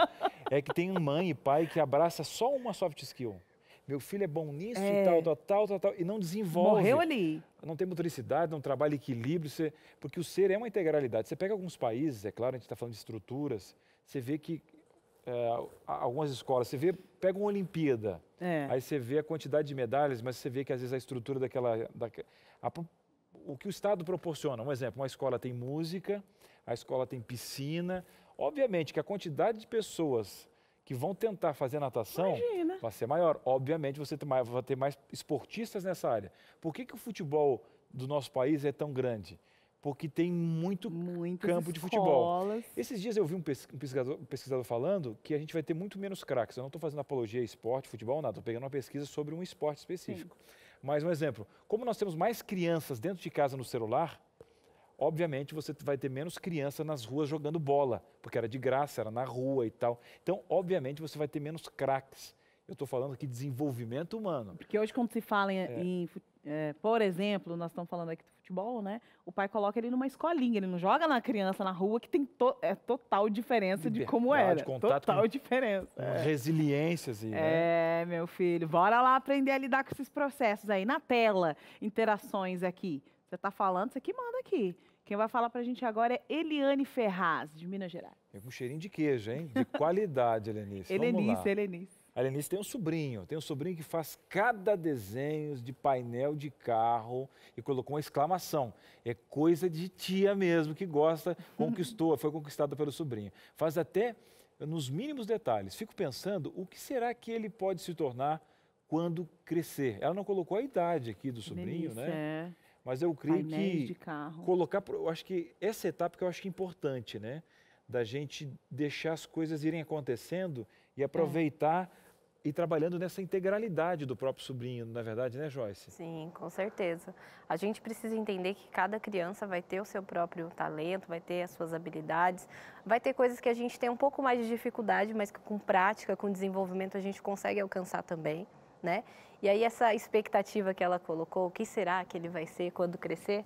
é que tem mãe e pai que abraça só uma soft skill. Meu filho é bom nisso e tal, e não desenvolve. Morreu ali. Não tem motoricidade, não trabalha equilíbrio, porque o ser é uma integralidade. Você pega alguns países, é claro, a gente está falando de estruturas, você vê que algumas escolas, pega uma Olimpíada, aí você vê a quantidade de medalhas, mas você vê que às vezes a estrutura o que o Estado proporciona. Um exemplo, uma escola tem música, a escola tem piscina, obviamente que a quantidade de pessoas que vão tentar fazer natação vai ser maior. Obviamente, você vai ter mais esportistas nessa área. Por que o futebol do nosso país é tão grande? Porque tem muito campo de futebol. Esses dias eu vi um pesquisador falando que a gente vai ter muito menos craques. Eu não estou fazendo apologia a esporte, futebol, nada. Estou pegando uma pesquisa sobre um esporte específico. Mas um exemplo, como nós temos mais crianças dentro de casa no celular, obviamente você vai ter menos criança nas ruas jogando bola, porque era de graça, era na rua e tal. Então, obviamente, você vai ter menos craques. Eu estou falando aqui de desenvolvimento humano. Porque hoje, quando se fala por exemplo, nós estamos falando aqui do futebol, né? O pai coloca ele numa escolinha, ele não joga na criança na rua, que tem total diferença de como era. Total diferença. Resiliência, assim, né? Meu filho, bora lá aprender a lidar com esses processos aí. Na tela, interações aqui. Você está falando, você que manda aqui. Quem vai falar para a gente agora é Eliane Ferraz, de Minas Gerais. É com cheirinho de queijo, hein? De qualidade, Helenice. Helenice. A Helenice tem um sobrinho que faz cada desenho de painel de carro e colocou uma exclamação. É coisa de tia mesmo, que gosta, foi conquistada pelo sobrinho. Faz até nos mínimos detalhes. Fico pensando, o que será que ele pode se tornar quando crescer? Ela não colocou a idade aqui do sobrinho, né? Mas eu creio que eu acho que essa etapa que eu acho que é importante, né? Da gente deixar as coisas irem acontecendo e aproveitar e trabalhando nessa integralidade do próprio sobrinho, não é verdade, né, Joyce? Sim, com certeza. A gente precisa entender que cada criança vai ter o seu próprio talento, vai ter as suas habilidades, vai ter coisas que a gente tem um pouco mais de dificuldade, mas que com prática, com desenvolvimento, a gente consegue alcançar também, né? E aí essa expectativa que ela colocou, o que será que ele vai ser quando crescer,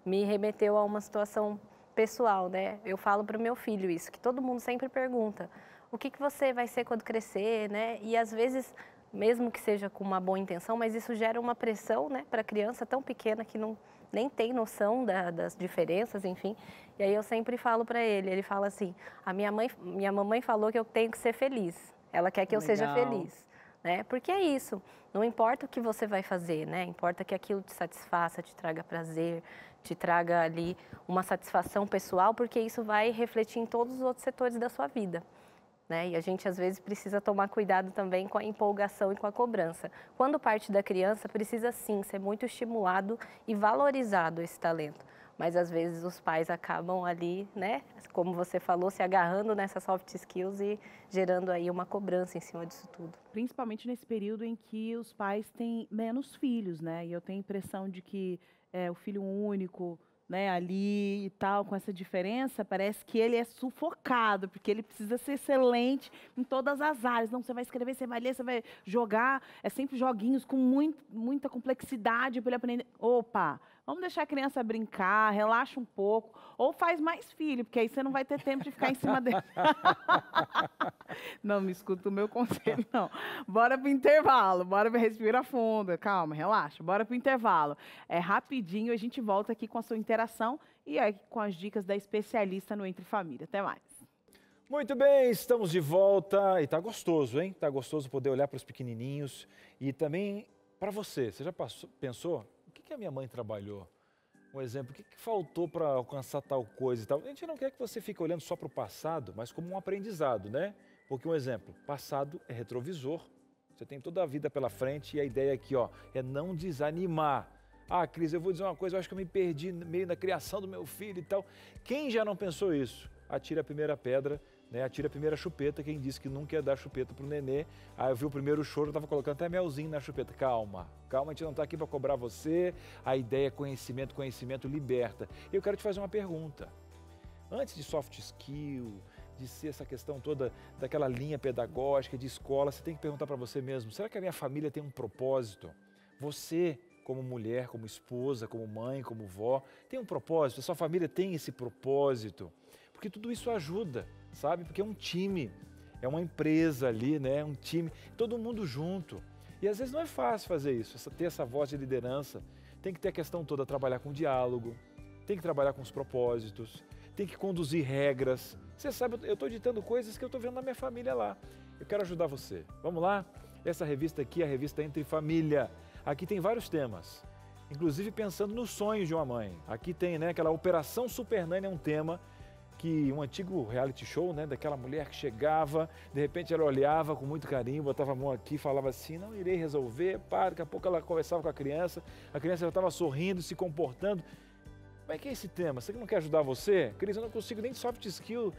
me remeteu a uma situação pessoal, né? Eu falo para o meu filho isso, que todo mundo sempre pergunta, o que você vai ser quando crescer, né? E às vezes, mesmo que seja com uma boa intenção, mas isso gera uma pressão, né, para a criança tão pequena que nem tem noção das diferenças, enfim. E aí eu sempre falo para ele fala assim, minha mamãe falou que eu tenho que ser feliz, ela quer que eu seja feliz, né? Porque é isso, não importa o que você vai fazer, né? Importa que aquilo te satisfaça, te traga prazer, te traga ali uma satisfação pessoal, porque isso vai refletir em todos os outros setores da sua vida. Né? E a gente, às vezes, precisa tomar cuidado também com a empolgação e com a cobrança. Quando parte da criança, precisa, sim, ser muito estimulado e valorizado esse talento. Mas, às vezes, os pais acabam ali, né, como você falou, se agarrando nessas soft skills e gerando aí uma cobrança em cima disso tudo. Principalmente nesse período em que os pais têm menos filhos, né? E eu tenho a impressão de que o filho único, né, ali e tal, com essa diferença, parece que ele é sufocado, porque ele precisa ser excelente em todas as áreas. Não, você vai escrever, você vai ler, você vai jogar, é sempre joguinhos com muita complexidade para ele aprender. Opa, vamos deixar a criança brincar, relaxa um pouco, ou faz mais filho, porque aí você não vai ter tempo de ficar em cima dele. Não, me escuta o meu conselho, não. Bora pro intervalo, respira fundo, calma, relaxa, bora pro intervalo. É rapidinho, a gente volta aqui com a sua interação e aí com as dicas da especialista no Entre Família. Até mais. Muito bem, estamos de volta e tá gostoso, hein? Tá gostoso poder olhar para os pequenininhos e também para você. Você já pensou? O que a minha mãe trabalhou? Um exemplo, o que faltou para alcançar tal coisa e tal? A gente não quer que você fique olhando só para o passado, mas como um aprendizado, né? Porque um exemplo, passado é retrovisor. Você tem toda a vida pela frente e a ideia aqui, ó, é não desanimar. Ah, Cris, eu vou dizer uma coisa, eu acho que eu me perdi no meio da criação do meu filho e tal. Quem já não pensou isso? Atira a primeira pedra, né? Atira a primeira chupeta. Quem disse que nunca ia dar chupeta pro nenê. Aí eu vi o primeiro choro, eu tava colocando até melzinho na chupeta. Calma, calma, a gente não tá aqui para cobrar você. A ideia é conhecimento, conhecimento liberta. E eu quero te fazer uma pergunta. Antes de soft skill, de ser essa questão toda daquela linha pedagógica de escola, você tem que perguntar para você mesmo, será que a minha família tem um propósito? Você, como mulher, como esposa, como mãe, como vó, tem um propósito? A sua família tem esse propósito? Porque tudo isso ajuda, sabe? Porque é um time, é uma empresa ali, né? Um time, todo mundo junto. E às vezes não é fácil fazer isso, ter essa voz de liderança. Tem que ter a questão toda, trabalhar com diálogo, tem que trabalhar com os propósitos, tem que conduzir regras. Você sabe, eu estou ditando coisas que eu estou vendo na minha família lá. Eu quero ajudar você. Vamos lá? Essa revista aqui é a revista Entre Família. Aqui tem vários temas, inclusive pensando nos sonhos de uma mãe. Aqui tem, né, aquela Operação Supernanny, é um tema que um antigo reality show, né, daquela mulher que chegava, de repente ela olhava com muito carinho, botava a mão aqui, falava assim, não irei resolver, daqui a pouco ela conversava com a criança já estava sorrindo, se comportando. Como é que é esse tema? Você que não quer ajudar você? Cris, eu não consigo nem soft skill.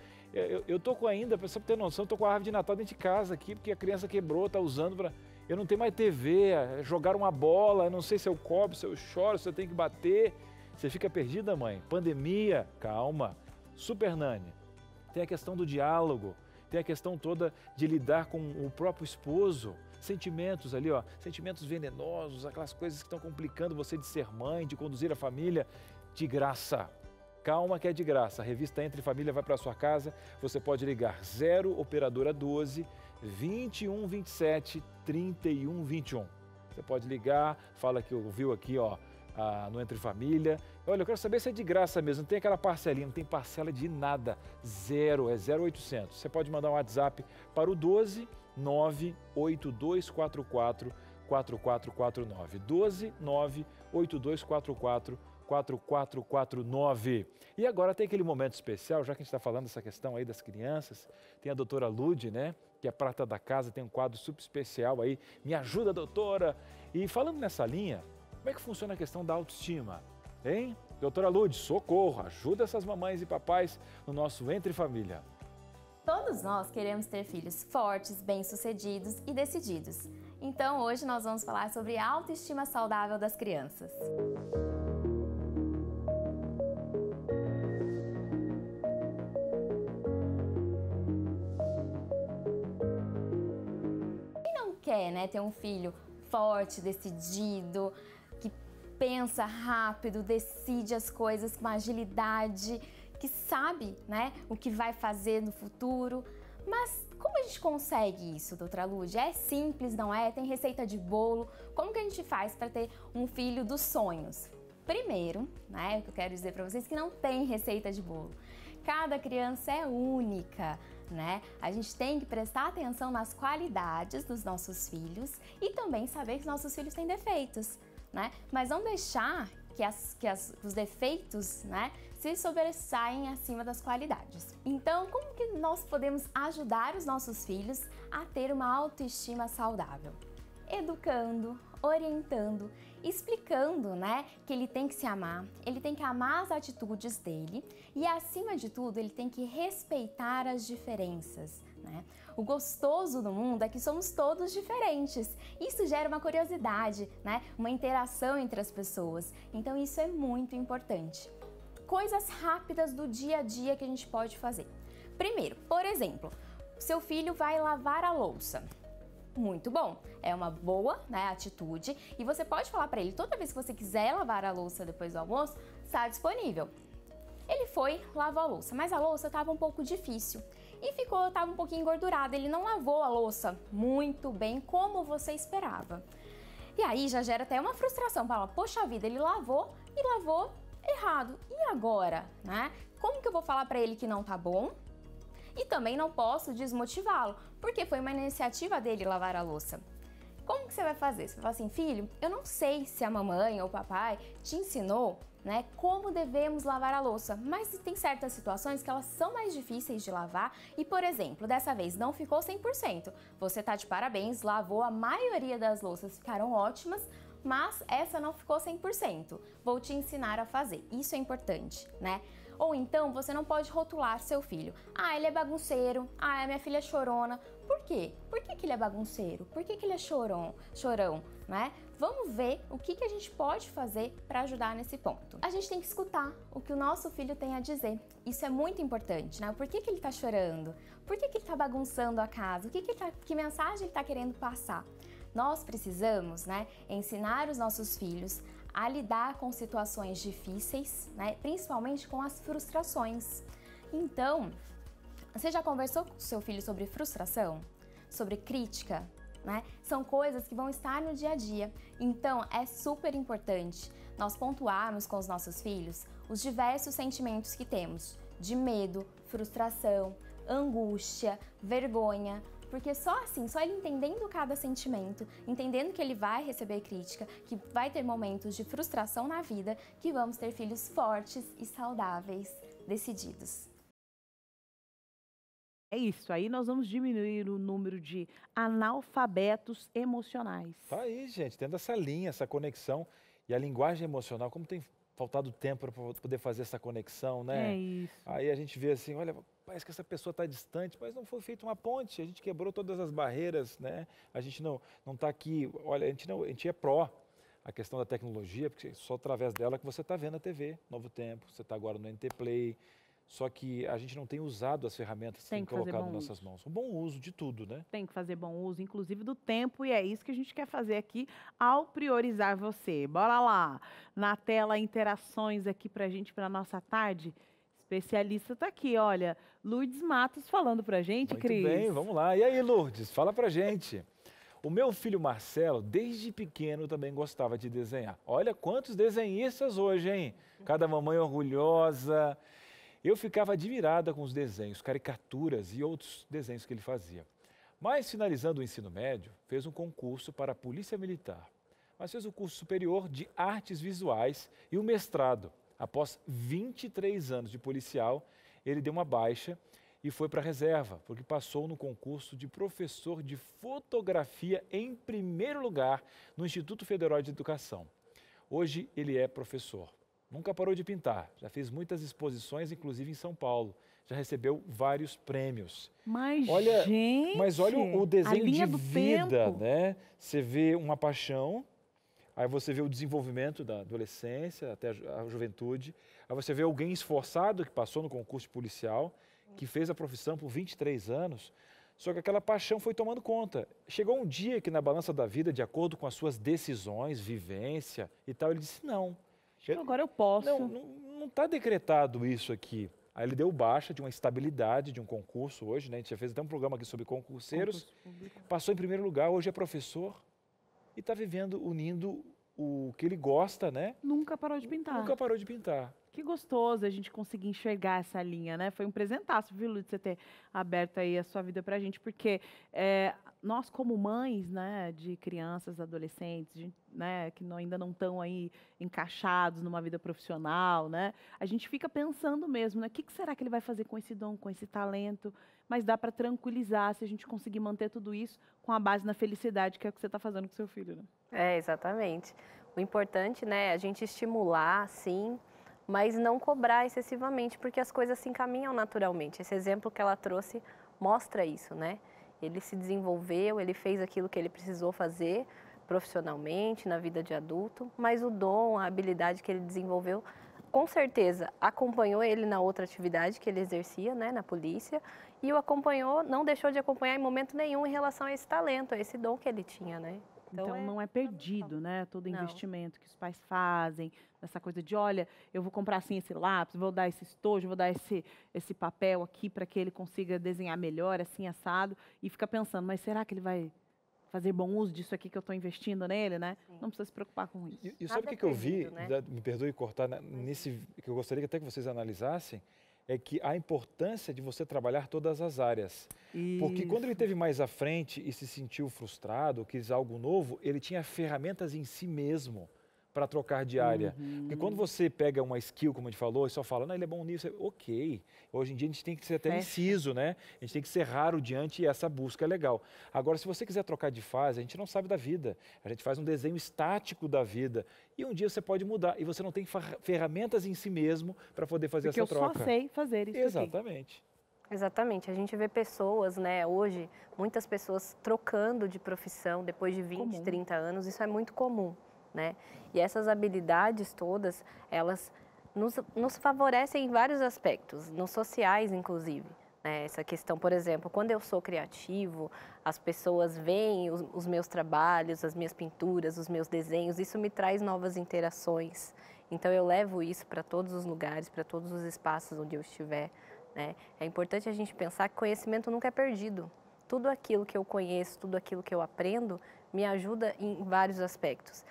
Eu tô com ainda, para você ter noção, tô com a árvore de Natal dentro de casa aqui, porque a criança quebrou, tá usando para... Eu não tenho mais TV, jogar uma bola, eu não sei se eu cobro, se eu choro, se eu tenho que bater. Você fica perdida, mãe? Pandemia, calma. Supernanny. Tem a questão do diálogo, tem a questão toda de lidar com o próprio esposo. Sentimentos ali, ó, sentimentos venenosos, aquelas coisas que estão complicando você de ser mãe, de conduzir a família. De graça. Calma que é de graça. A revista Entre Família vai para sua casa. Você pode ligar 0 operadora 12 21 27 31 21. Você pode ligar, fala que ouviu aqui, ó, no Entre Família. Olha, eu quero saber se é de graça mesmo. Não tem aquela parcelinha, não tem parcela de nada. Zero, é 0800. Você pode mandar um WhatsApp para o 12 98244 4449. 12 98244 4449. E agora tem aquele momento especial, já que a gente está falando dessa questão aí das crianças, tem a doutora Lude, né, que é prata da casa, tem um quadro super especial aí, Me Ajuda, Doutora. E falando nessa linha, como é que funciona a questão da autoestima, hein? Doutora Lude, socorro, ajuda essas mamães e papais no nosso Entre Família. Todos nós queremos ter filhos fortes, bem-sucedidos e decididos. Então hoje nós vamos falar sobre a autoestima saudável das crianças. Quer, né, ter um filho forte, decidido, que pensa rápido, decide as coisas com agilidade, que sabe, né, o que vai fazer no futuro. Mas como consegue isso, doutora Lúdia? É simples, não é? Tem receita de bolo? Como que a gente faz para ter um filho dos sonhos? Primeiro, né, o que eu quero dizer para vocês é que não tem receita de bolo. Cada criança é única, né? A gente tem que prestar atenção nas qualidades dos nossos filhos e também saber que nossos filhos têm defeitos, né? Mas não deixar que os defeitos, né, se sobressaem acima das qualidades. Então, como que nós podemos ajudar os nossos filhos a ter uma autoestima saudável? Educando, orientando, explicando, né, que ele tem que se amar, ele tem que amar as atitudes dele e, acima de tudo, ele tem que respeitar as diferenças, né? O gostoso do mundo é que somos todos diferentes. Isso gera uma curiosidade, né, uma interação entre as pessoas. Então, isso é muito importante. Coisas rápidas do dia a dia que a gente pode fazer. Primeiro, por exemplo, seu filho vai lavar a louça. Muito bom, é uma boa, né, atitude e você pode falar para ele toda vez que você quiser lavar a louça depois do almoço, está disponível. Ele foi, lavou a louça, mas a louça estava um pouco difícil e estava um pouquinho engordurada, ele não lavou a louça muito bem como você esperava. E aí já gera até uma frustração, fala, poxa vida, ele lavou e lavou errado, e agora, né? Como que eu vou falar para ele que não tá bom? E também não posso desmotivá-lo, porque foi uma iniciativa dele lavar a louça. Como que você vai fazer? Você vai falar assim, filho, eu não sei se a mamãe ou o papai te ensinou, né, como devemos lavar a louça, mas tem certas situações que elas são mais difíceis de lavar e, por exemplo, dessa vez não ficou 100%. Você tá de parabéns, lavou a maioria das louças, ficaram ótimas, mas essa não ficou 100%. Vou te ensinar a fazer. Isso é importante, né? Ou então você não pode rotular seu filho. Ah, ele é bagunceiro. Ah, minha filha é chorona. Por quê? Por que ele é bagunceiro? Por que ele é chorão, né? Vamos ver o que a gente pode fazer para ajudar nesse ponto. A gente tem que escutar o que o nosso filho tem a dizer. Isso é muito importante, né? Por que ele está chorando? Por que ele está bagunçando a casa? Que mensagem ele está querendo passar? Nós precisamos, né, ensinar os nossos filhos a lidar com situações difíceis, né, principalmente com as frustrações. Então, você já conversou com o seu filho sobre frustração? Sobre crítica? Né? São coisas que vão estar no dia a dia. Então, é super importante nós pontuarmos com os nossos filhos os diversos sentimentos que temos, de medo, frustração, angústia, vergonha, porque só assim, só ele entendendo cada sentimento, entendendo que ele vai receber crítica, que vai ter momentos de frustração na vida, que vamos ter filhos fortes e saudáveis, decididos. É isso, aí nós vamos diminuir o número de analfabetos emocionais. Tá aí, gente, tendo essa linha, essa conexão e a linguagem emocional, como tem faltado tempo para poder fazer essa conexão, né? É isso. Aí a gente vê assim, olha, parece que essa pessoa está distante, mas não foi feita uma ponte, a gente quebrou todas as barreiras, né? A gente não está aqui, olha, a gente é pró a questão da tecnologia, porque só através dela que você está vendo a TV, Novo Tempo, você está agora no NT Play, só que a gente não tem usado as ferramentas que tem colocado nas nossas mãos. Um bom uso de tudo, né? Tem que fazer bom uso, inclusive do tempo, e é isso que a gente quer fazer aqui ao priorizar você. Bora lá! Na tela, interações aqui pra gente, pra nossa tarde. Especialista tá aqui, olha. Lourdes Matos falando pra gente, Cris. Muito bem, vamos lá. E aí, Lourdes, fala pra gente. O meu filho Marcelo, desde pequeno, também gostava de desenhar. Olha quantos desenhistas hoje, hein? Cada mamãe orgulhosa. Eu ficava admirada com os desenhos, caricaturas e outros desenhos que ele fazia. Mas, finalizando o ensino médio, fez um concurso para a Polícia Militar. Mas fez o curso superior de Artes Visuais e o mestrado. Após 23 anos de policial, ele deu uma baixa e foi para a reserva, porque passou no concurso de professor de fotografia em primeiro lugar no Instituto Federal de Educação. Hoje ele é professor. Nunca parou de pintar, já fez muitas exposições, inclusive em São Paulo. Já recebeu vários prêmios. Mas olha o desenho de vida, né? Você vê uma paixão, aí você vê o desenvolvimento da adolescência até a juventude, aí você vê alguém esforçado que passou no concurso policial, que fez a profissão por 23 anos, só que aquela paixão foi tomando conta. Chegou um dia que na balança da vida, de acordo com as suas decisões, vivência e tal, ele disse, não. Agora eu posso. Não está decretado isso aqui. Aí ele deu baixa de uma estabilidade de um concurso hoje, né? A gente já fez até um programa aqui sobre concurseiros. Passou em primeiro lugar, hoje é professor e está vivendo, unindo o que ele gosta, né? Nunca parou de pintar. Nunca parou de pintar. Que gostoso a gente conseguir enxergar essa linha, né? Foi um presentaço, viu, Lu, de você ter aberto aí a sua vida pra gente, porque nós como mães, né, de crianças, adolescentes, né, que ainda não estão aí encaixados numa vida profissional, né? A gente fica pensando mesmo, né? O que será que ele vai fazer com esse dom, com esse talento? Mas dá para tranquilizar se a gente conseguir manter tudo isso com a base na felicidade, que é o que você está fazendo com seu filho, né? Exatamente. O importante, né, é a gente estimular, sim, mas não cobrar excessivamente, porque as coisas se encaminham naturalmente. Esse exemplo que ela trouxe mostra isso, né? Ele se desenvolveu, ele fez aquilo que ele precisou fazer profissionalmente, na vida de adulto, mas o dom, a habilidade que ele desenvolveu, com certeza acompanhou ele na outra atividade que ele exercia, né, na polícia, e o acompanhou, não deixou de acompanhar em momento nenhum em relação a esse talento, a esse dom que ele tinha, né? Então não é perdido, né? Todo investimento que os pais fazem, essa coisa de, olha, eu vou comprar assim esse lápis, vou dar esse estojo, vou dar esse papel aqui para que ele consiga desenhar melhor, assim, assado, e fica pensando, mas será que ele vai fazer bom uso disso aqui que eu estou investindo nele, né? Sim. Não precisa se preocupar com isso. E sabe o que eu vi, né? Me perdoe cortar, nesse que eu gostaria até que vocês analisassem, é que a importância de você trabalhar todas as áreas. Isso. Porque quando ele teve mais à frente e se sentiu frustrado, quis algo novo, ele tinha ferramentas em si mesmo para trocar de área. Porque quando você pega uma skill, como a gente falou, e só fala, não, ele é bom nisso, ok. Hoje em dia a gente tem que ser até inciso, né? A gente tem que ser raro diante e essa busca é legal. Agora, se você quiser trocar de fase, a gente não sabe da vida. A gente faz um desenho estático da vida. E um dia você pode mudar. E você não tem ferramentas em si mesmo para poder fazer essa troca. Porque eu só sei fazer isso. Exatamente. Aqui. Exatamente. A gente vê pessoas, né, hoje, muitas pessoas trocando de profissão depois de 20, 30 anos. Isso é muito comum. Né? E essas habilidades todas, elas nos favorecem em vários aspectos, nos sociais inclusive. Né? Essa questão, por exemplo, quando eu sou criativo, as pessoas veem os meus trabalhos, as minhas pinturas, os meus desenhos, isso me traz novas interações. Então eu levo isso para todos os lugares, para todos os espaços onde eu estiver. Né? É importante a gente pensar que conhecimento nunca é perdido. Tudo aquilo que eu conheço, tudo aquilo que eu aprendo, me ajuda em vários aspectos.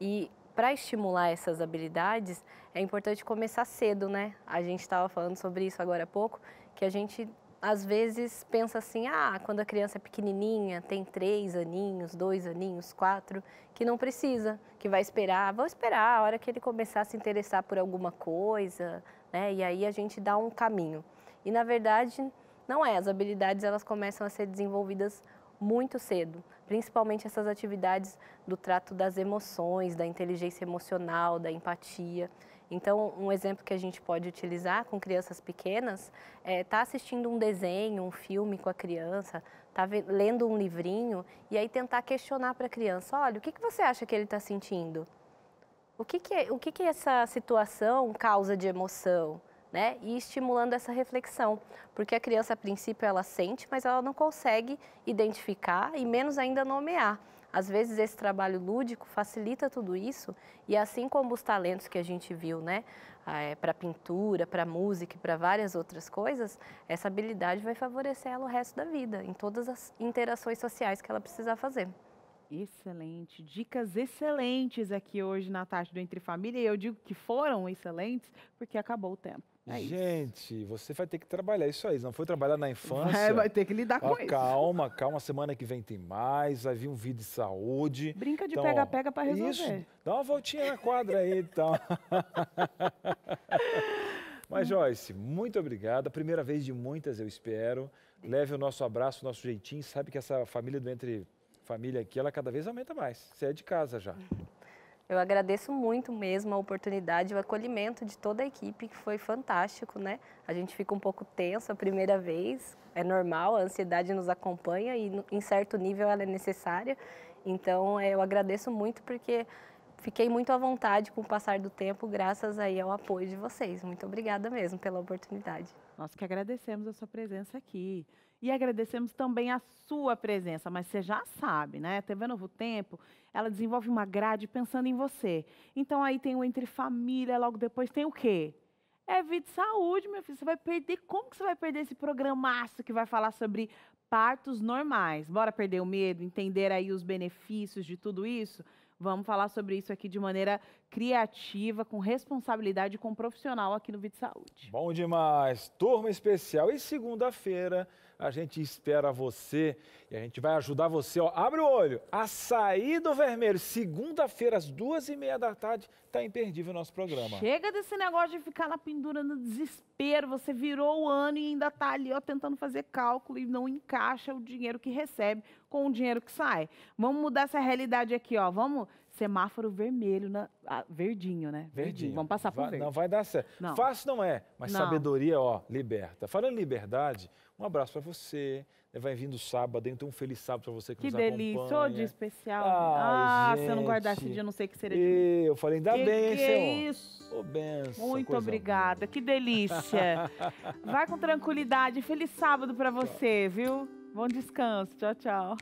E para estimular essas habilidades, é importante começar cedo, né? A gente estava falando sobre isso agora há pouco, que a gente às vezes pensa assim, quando a criança é pequenininha, tem 3 aninhos, 2 aninhos, 4, que não precisa, que vai esperar, vou esperar a hora que ele começar a se interessar por alguma coisa, né? E aí a gente dá um caminho. E na verdade, não é, as habilidades elas começam a ser desenvolvidas muito cedo, principalmente essas atividades do trato das emoções, da inteligência emocional, da empatia. Então, um exemplo que a gente pode utilizar com crianças pequenas é estar assistindo um desenho, um filme com a criança, estar lendo um livrinho e aí tentar questionar para a criança, olha, o que você acha que ele está sentindo? O que essa situação causa de emoção? Né? E estimulando essa reflexão, porque a criança, a princípio, ela sente, mas ela não consegue identificar e menos ainda nomear. Às vezes, esse trabalho lúdico facilita tudo isso e assim como os talentos que a gente viu, né? Para pintura, para música e para várias outras coisas, essa habilidade vai favorecer ela o resto da vida, em todas as interações sociais que ela precisar fazer. Excelente, dicas excelentes aqui hoje na tarde do Entre Família, e eu digo que foram excelentes porque acabou o tempo. Gente, você vai ter que trabalhar isso aí, não foi trabalhar na infância. Vai ter que lidar com isso. Calma, semana que vem tem mais, vai vir um vídeo de saúde. Brinca de pega-pega para resolver. Isso, dá uma voltinha na quadra aí, então. Mas, Joyce, muito obrigada, primeira vez de muitas, eu espero. Leve o nosso abraço, o nosso jeitinho, sabe que essa família do Entre Família aqui, ela cada vez aumenta mais. Você é de casa já. Eu agradeço muito mesmo a oportunidade, o acolhimento de toda a equipe, que foi fantástico, né? A gente fica um pouco tenso a primeira vez, é normal, a ansiedade nos acompanha e em certo nível ela é necessária. Então eu agradeço muito porque fiquei muito à vontade com o passar do tempo, graças aí ao apoio de vocês. Muito obrigada mesmo pela oportunidade. Nós que agradecemos a sua presença aqui. E agradecemos também a sua presença, mas você já sabe, né? A TV Novo Tempo, ela desenvolve uma grade pensando em você. Então aí tem o Entre Família, logo depois tem o quê? é Vida e Saúde, meu filho. Você vai perder, como que você vai perder esse programaço que vai falar sobre partos normais? Bora perder o medo, entender aí os benefícios de tudo isso? Vamos falar sobre isso aqui de maneira criativa, com responsabilidade, com profissional aqui no Vida e Saúde. Bom demais. Turma especial. E segunda-feira a gente espera você e a gente vai ajudar você, ó, abre o olho, a sair do vermelho. Segunda-feira, às 2h30 da tarde, tá imperdível o nosso programa. Chega desse negócio de ficar na pendura, no desespero. Você virou o ano e ainda tá ali, ó, tentando fazer cálculo e não encaixa o dinheiro que recebe com o dinheiro que sai. Vamos mudar essa realidade aqui, ó. Vamos, semáforo vermelho, verdinho, né? Verdinho. Vamos passar por verde. Não vai dar certo. Não. Fácil não é, mas Não. sabedoria, ó, liberta. Falando em liberdade, um abraço para você. Vai vindo sábado, então um feliz sábado para você que nos acompanha. Que delícia, ô dia especial. Ai, se eu não guardasse esse dia, eu não sei o que seria de mim. Eu falei, ainda bem, hein, que senhor? É isso? Ô, benção, Muito coisa obrigada, que delícia. Vai com tranquilidade, feliz sábado para você, viu? Bom descanso, tchau, tchau.